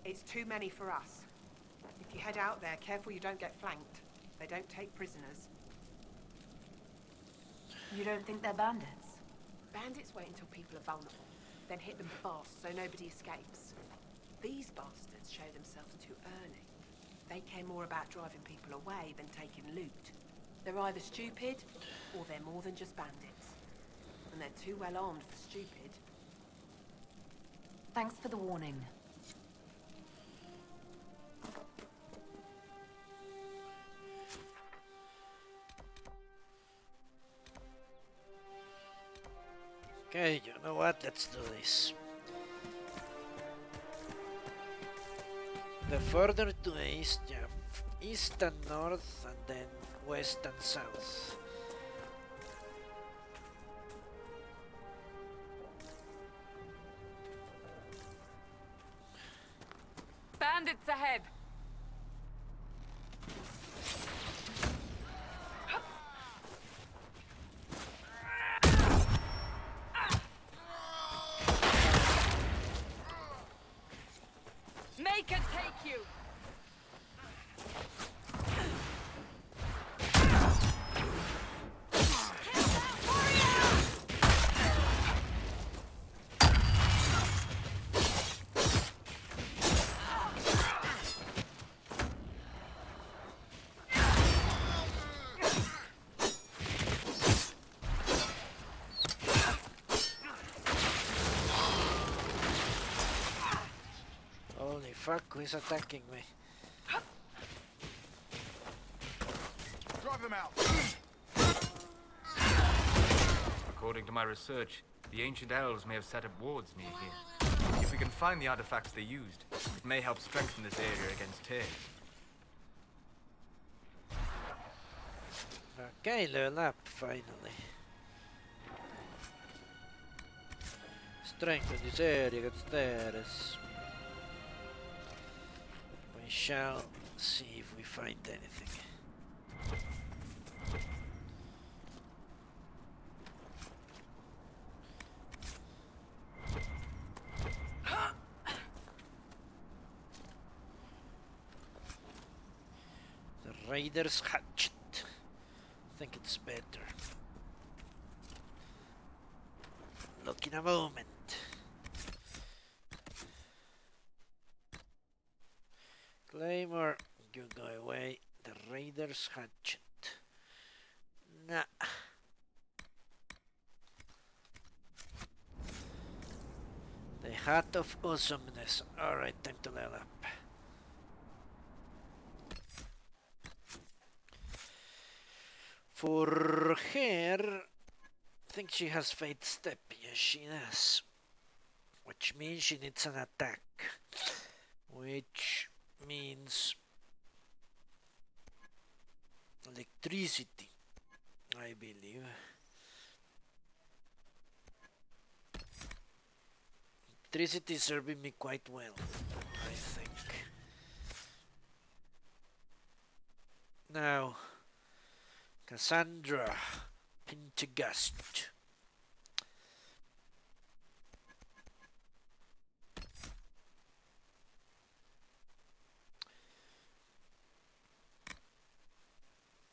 It's too many for us. If you head out there, careful you don't get flanked. They don't take prisoners. You don't think they're bandits? Bandits wait until people are vulnerable, then hit them fast so nobody escapes. These bastards show themselves too early. They care more about driving people away than taking loot. They're either stupid, or they're more than just bandits. And they're too well armed for stupid. Thanks for the warning. Okay, you know what? Let's do this. The further to the east, you have east and north, and then west and south. Bandits ahead! Make it take you! Holy fuck, who is attacking me? Drive them out! According to my research, the ancient elves may have set up wards near here. If we can find the artifacts they used, it may help strengthen this area against tears. Okay, level up, finally. Strengthen this area against tears. We shall see if we find anything. The Raider's Hatchet. I think it's better. Look in a moment. Claymore, you go away. The Raider's Hatchet. Nah. The Hat of Awesomeness. Alright, time to level up. For her, I think she has Fate Step. Yes, she does. Which means she needs an attack. Which means electricity, I believe. electricity is serving me quite well, I think. Now, Cassandra Pentecost.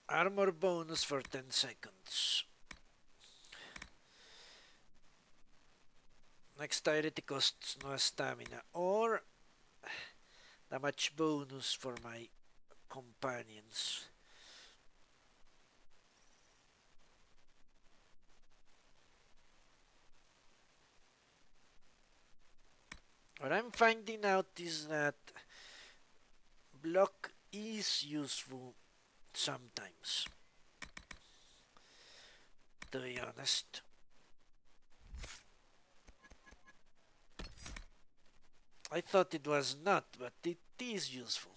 Armor bonus for 10 seconds. Next dexterity costs no stamina or damage bonus for my companions. What I'm finding out is that block is useful sometimes, to be honest. I thought it was not, but it is useful.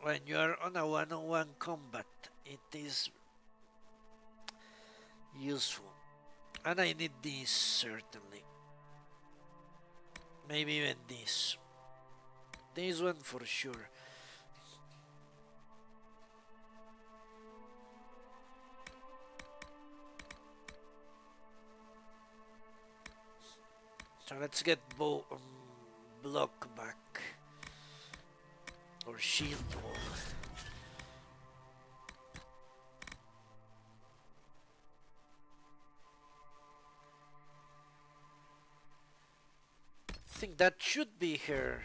When you are on a one-on-one combat, it is useful. And I need this, certainly. Maybe even this. This one for sure. So let's get block back. Or shield wall. I think that should be her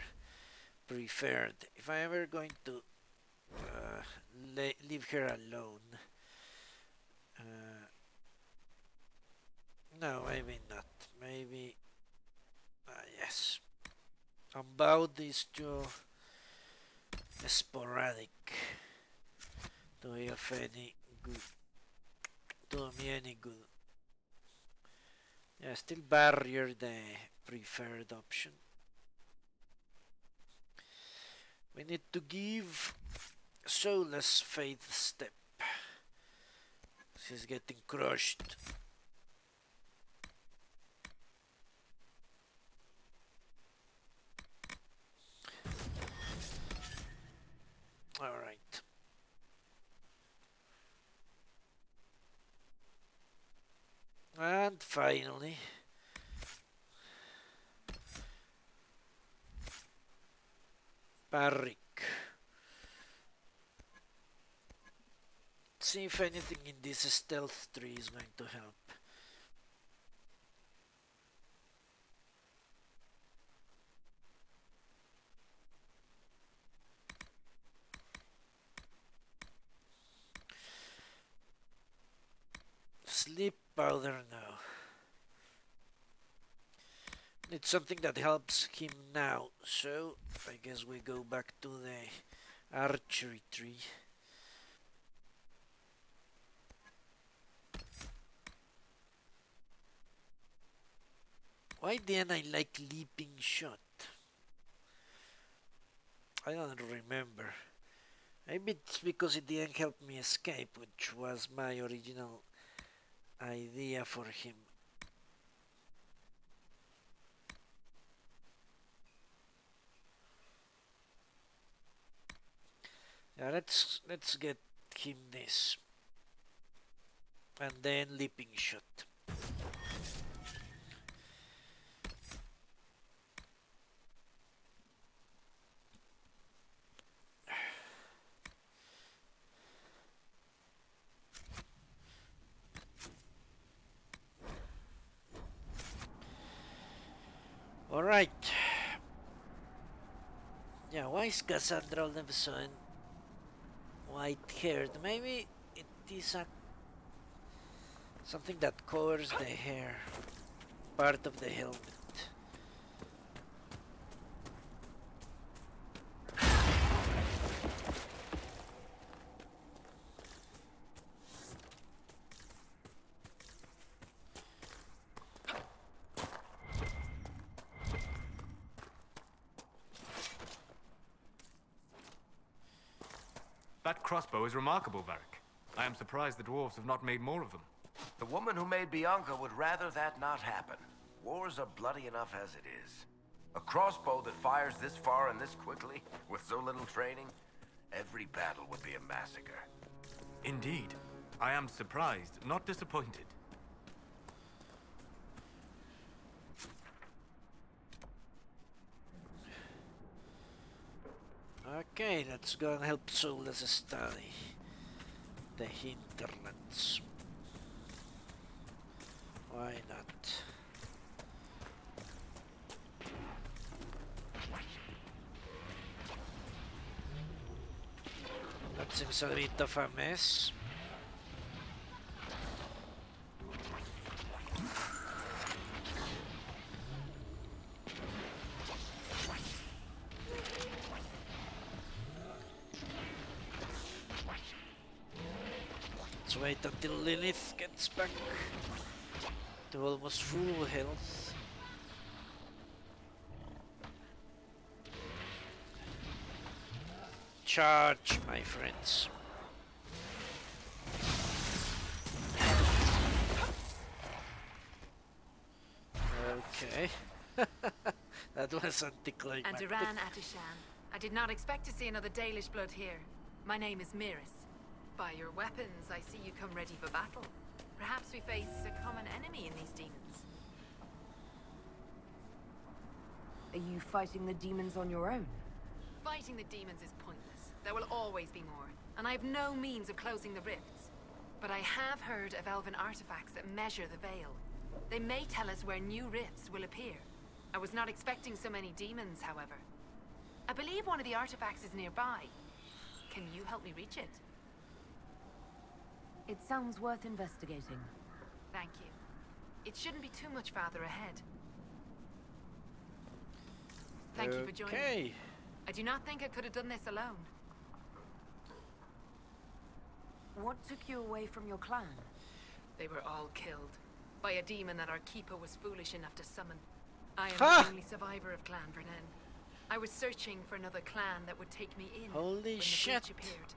preferred. If I ever going to leave her alone. No, maybe not. Maybe... yes. Unbound is too sporadic to be of any good. To me any good. Yeah, still barrier the preferred option. We need to give Soulless Faith Step. She's getting crushed. Alright. And finally, Barrick. See if anything in this stealth tree is going to help. Sleep powder now. It's something that helps him now, so I guess we go back to the archery tree. Why didn't I like leaping shot? I don't remember. Maybe it's because it didn't help me escape, which was my original idea for him. Yeah, let's get him this. And then leaping shot. Alright. Yeah, why is Cassandra all of a sudden white-haired? Maybe it is something that covers the hair, part of the helmet. That crossbow is remarkable, Varric. I am surprised the dwarves have not made more of them. The woman who made Bianca would rather that not happen. Wars are bloody enough as it is. A crossbow that fires this far and this quickly, with so little training, every battle would be a massacre. Indeed. I am surprised, not disappointed. Okay, let's go and help Solus study the Hinterlands. Why not? That seems a bit of a mess. Let's wait until Lilith gets back to almost full health. Charge, my friends. Okay. That was anticlimactic. And Duran Atishan. I did not expect to see another Dalish blood here. My name is Miris. By your weapons, I see you come ready for battle. Perhaps we face a common enemy in these demons. Are you fighting the demons on your own? Fighting the demons is pointless. There will always be more, and I have no means of closing the rifts. But I have heard of elven artifacts that measure the veil. They may tell us where new rifts will appear. I was not expecting so many demons, however. I believe one of the artifacts is nearby. Can you help me reach it? It sounds worth investigating. Thank you. It shouldn't be too much farther ahead. Thank you for joining me. I do not think I could have done this alone. What took you away from your clan? They were all killed by a demon that our keeper was foolish enough to summon. I am the only survivor of Clan Vernon. I was searching for another clan that would take me in when the breach appeared.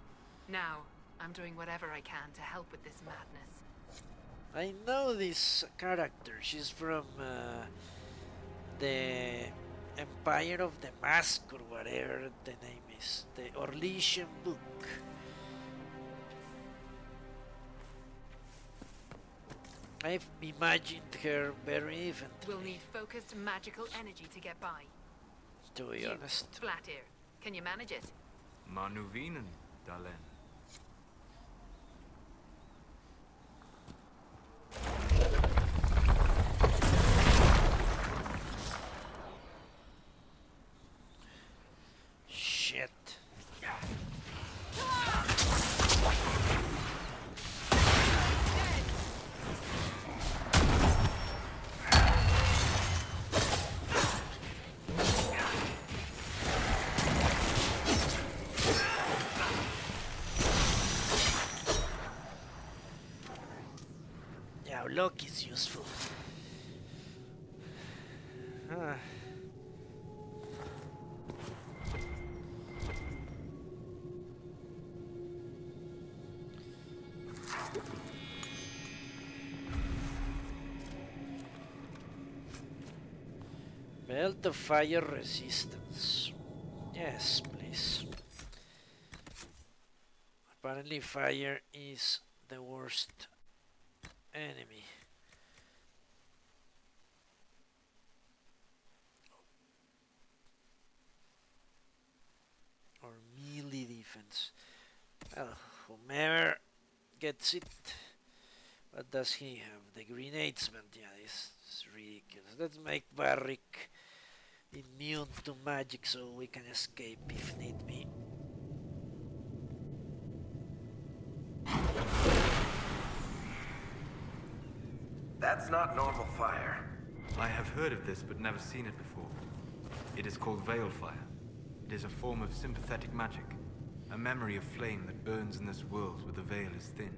Now, I'm doing whatever I can to help with this madness. I know this character. She's from the Empire of the Mask or whatever the name is. The Orlesian book. I've imagined her very evenly. We'll need focused magical energy to get by. To be honest. Flat ear. Can you manage it? Manuvinen, Dalen. Shit. Yeah, luck is useful. Belt of fire resistance. Yes, please. Apparently fire is the worst enemy. Or melee defense. Well, whomever gets it. What does he have? The grenadesman. Yeah, this is ridiculous. Let's make Barrick immune to magic so we can escape if need be. That's not normal fire. I have heard of this but never seen it before. It is called veil fire. It is a form of sympathetic magic. A memory of flame that burns in this world where the veil is thin.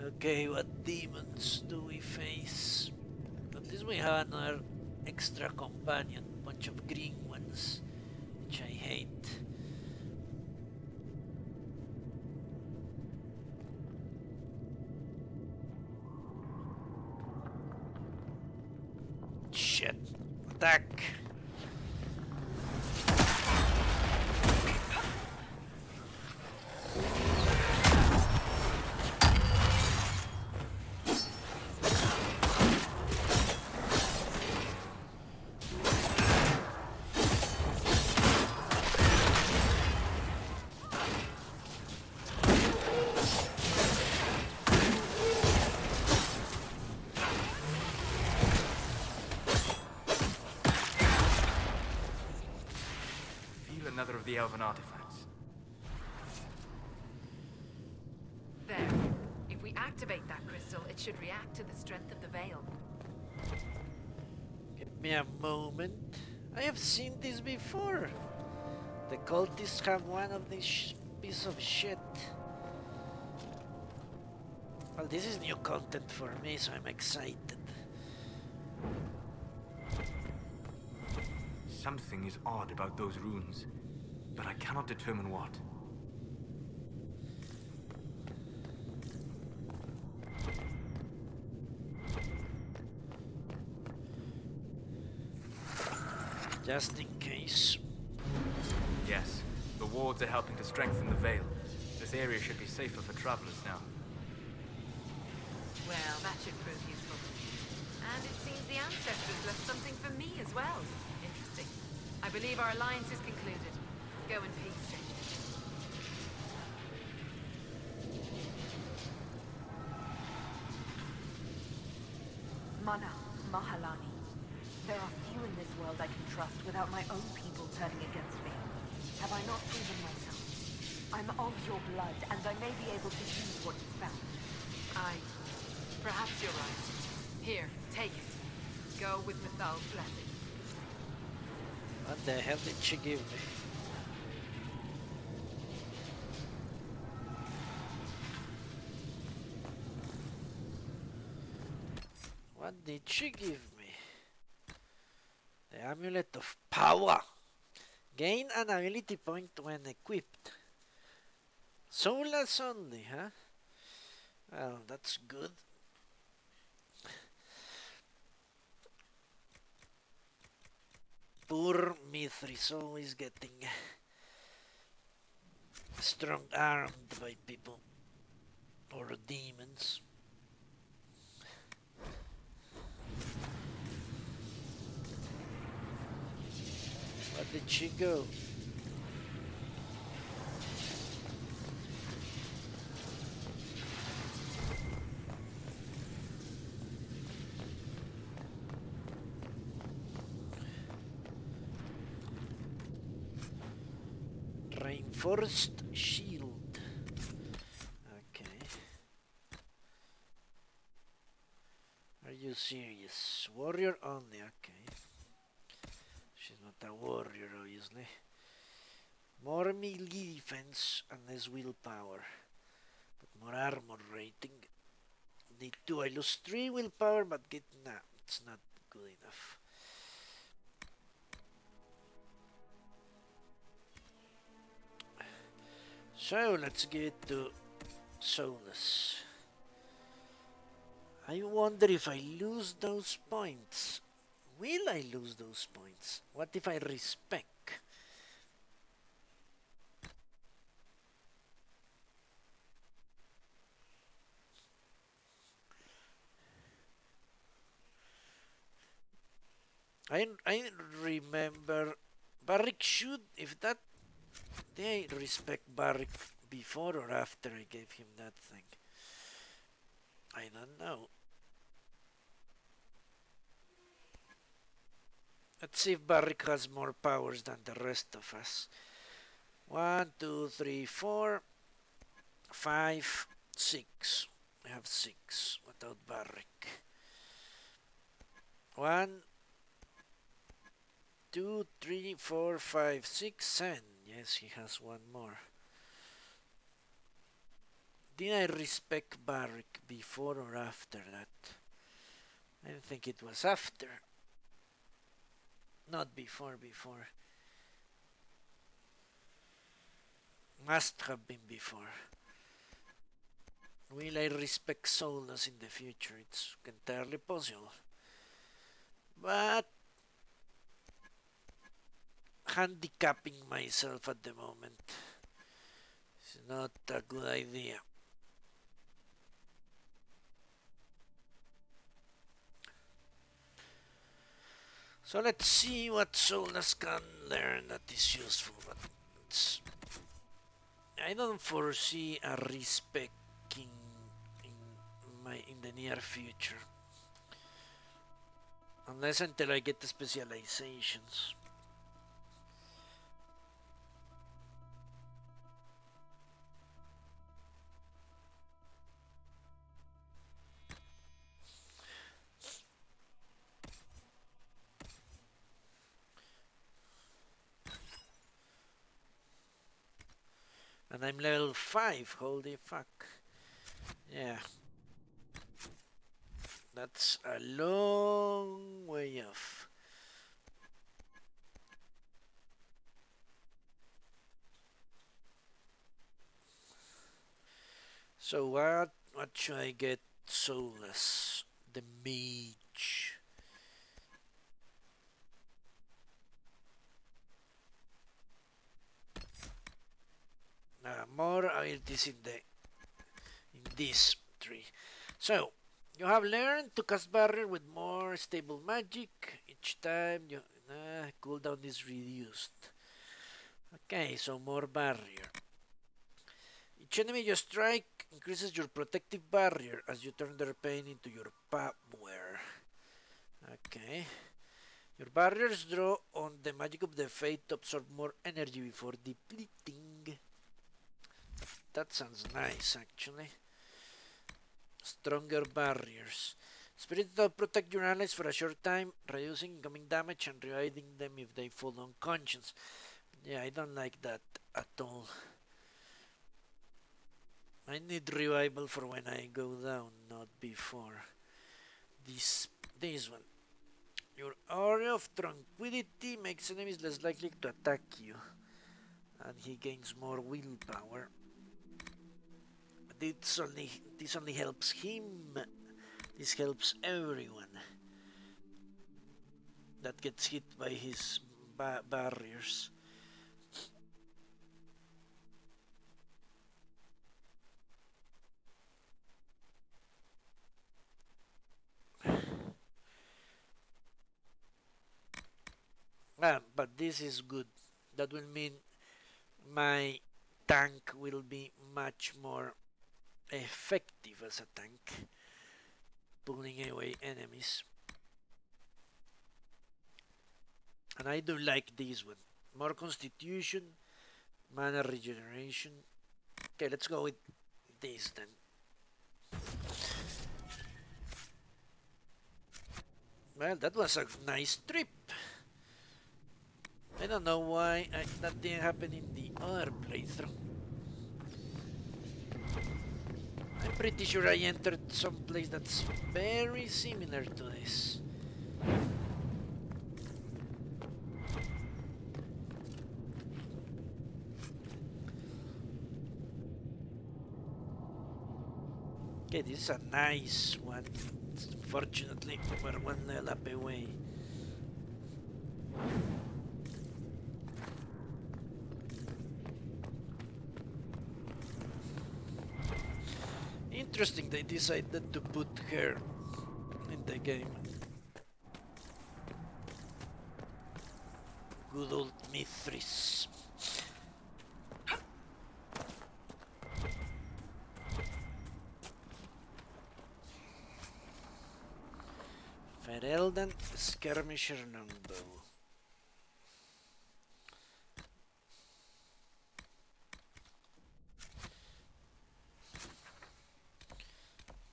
Okay, what demons do we face? At least we have another extra companion, bunch of green ones, which I hate. shit. Attack. Another of the elven artifacts. There. If we activate that crystal, it should react to the strength of the veil. Give me a moment. I have seen this before. The cultists have one of these piece of shit. Well, this is new content for me, so I'm excited. Something is odd about those runes, but I cannot determine what. Just in case. Yes, the wards are helping to strengthen the veil. This area should be safer for travelers now. Well, that should prove useful. And it seems the ancestors left something for me as well. Interesting. I believe our alliance is concluded. Go in peace, stranger. Mana, Mahalani. There are few in this world I can trust without my own people turning against me. Have I not proven myself? I'm of your blood, and I may be able to use what you found. Perhaps you're right. Here, take it. Go with Mithal's blessing. What the hell did she give me? What did she give me? The Amulet of Power. Gain an ability point when equipped. Soulless only, huh? Well, that's good. Poor Mithris always getting strong-armed by people or demons. Where did she go? Reinforced shield. Okay. Are you serious? Warrior only, okay. She's not a warrior, obviously. More melee defense and less willpower. But more armor rating. Need 2. I lose 3 willpower, but nah, it's not good enough. So let's give it to Soulless. I wonder if I lose those points. Will I lose those points? What if I respec? I remember Barrick should, if that, did I respect Barrick before or after I gave him that thing? I don't know. Let's see if Barrick has more powers than the rest of us. 1, 2, 3, 4, 5, 6. I have 6 without Barrick. 1, 2, 3, 4, 5, 6, 7. Yes, he has one more. Did I respect Barrick before or after that? I think it was after. Not before. Must have been before. Will I respect Soulless in the future? It's entirely possible. but handicapping myself at the moment is not a good idea. So let's see what Solus can learn that is useful. But I don't foresee a respec in the near future, unless until I get the specializations. And I'm level 5, holy fuck. Yeah. That's a long way off. So what should I get Solus? The mage. More abilities in this tree. So you have learned to cast barrier with more stable magic. Each time you cooldown is reduced. Okay, so more barrier. Each enemy you strike increases your protective barrier as you turn their pain into your power. Okay. Your barriers draw on the magic of the fate to absorb more energy before depleting. That sounds nice, actually. Stronger barriers. Spirit will protect your allies for a short time, reducing incoming damage and reviving them if they fall unconscious. Yeah, I don't like that at all. I need revival for when I go down, not before. This one. Your aura of tranquility makes enemies less likely to attack you, and he gains more willpower. But this only helps him. This helps everyone that gets hit by his barriers. But this is good. That will mean my tank will be much more effective as a tank, pulling away enemies. And I do like this one. More constitution, mana regeneration. Okay, let's go with this then. Well, that was a nice trip. I don't know why that didn't happen in the other playthrough. I'm pretty sure I entered some place that's very similar to this. Okay, this is a nice one. Fortunately, we're one level up away. Interesting, they decided to put her in the game. Good old Mithris. Ferelden Skirmisher Longbow.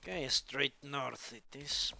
Okay, straight north it is.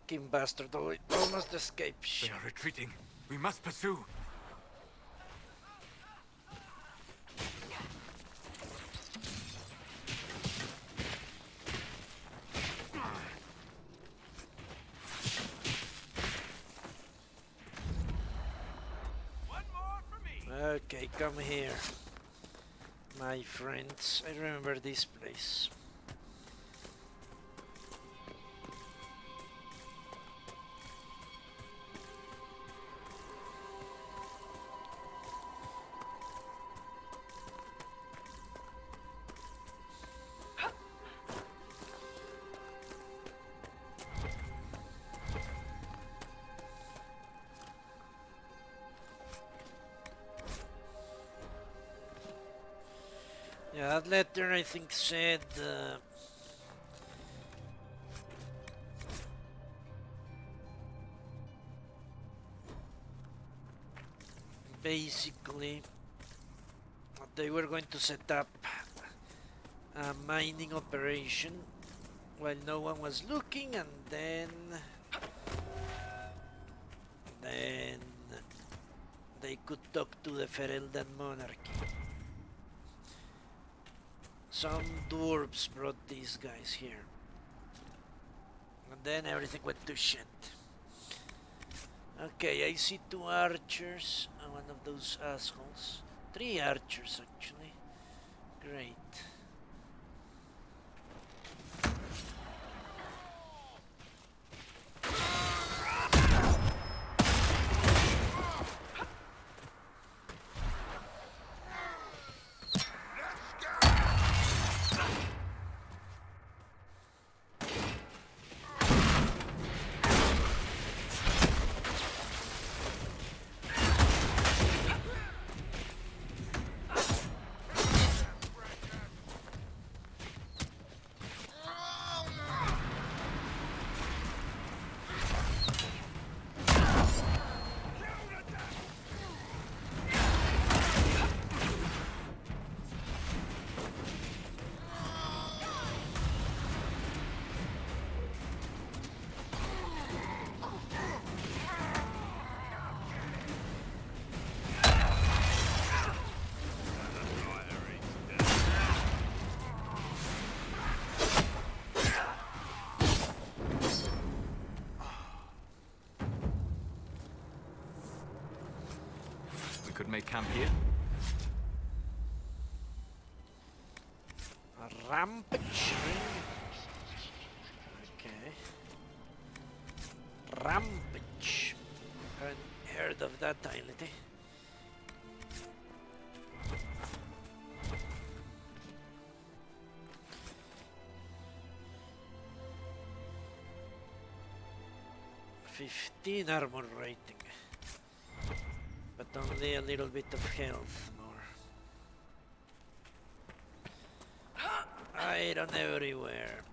Fucking bastard, oh, it almost escaped. They are retreating. We must pursue. Okay, come here, my friends. I remember this place. Yeah, that letter I think said basically they were going to set up a mining operation while no one was looking, and then they could talk to the Fereldan monarchy. Some dwarves brought these guys here, and then everything went to shit. Okay, I see 2 archers and one of those assholes. 3 archers actually. Great. Could make camp here. A rampage ring. Okay. Rampage. Haven't heard of that entity. "15 armor rating. But only a little bit of health more. Iron everywhere.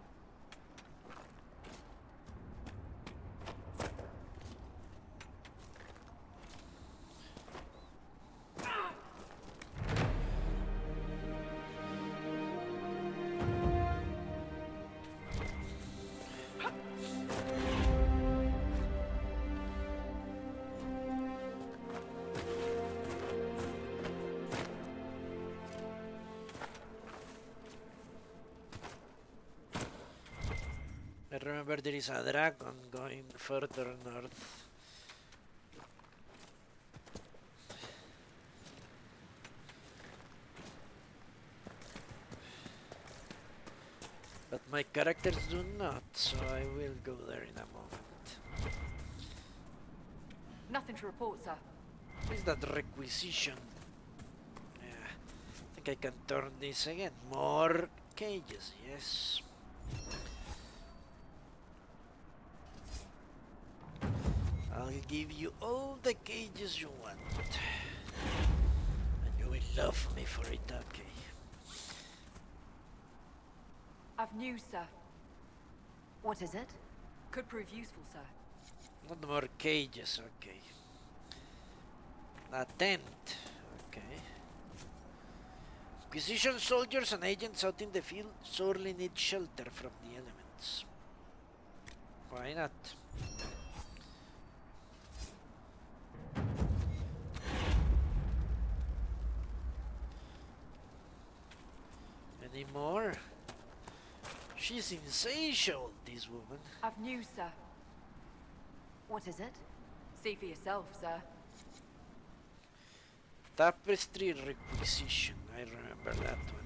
I remember there is a dragon going further north. But my characters do not, so I will go there in a moment. Nothing to report, sir. What is that requisition? Yeah, I think I can turn this again. More cages, yes. I'll give you all the cages you want. And you will love me for it, okay? I've news, sir. What is it? Could prove useful, sir. Not more cages, okay. A tent, okay. Inquisition soldiers and agents out in the field sorely need shelter from the elements. Why not? Any more? She's insatiable, this woman. I've news, sir. What is it? See for yourself, sir. Tapestry requisition. I remember that one.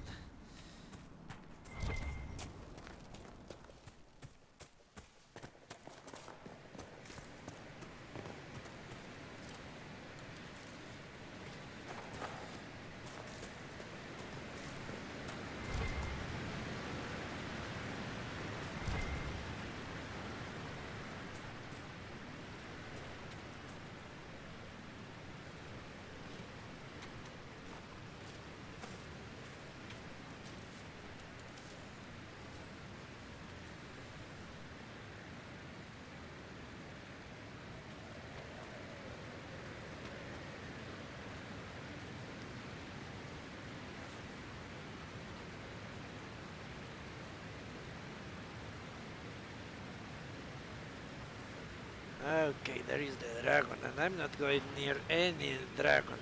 Okay, there is the dragon, and I'm not going near any dragon.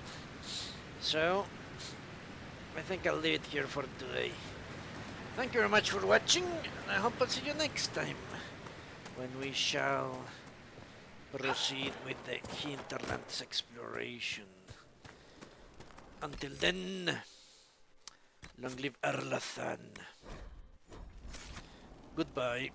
So, I think I'll leave it here for today. Thank you very much for watching, and I hope I'll see you next time, when we shall proceed with the Hinterlands exploration. Until then, long live Erlathan. Goodbye.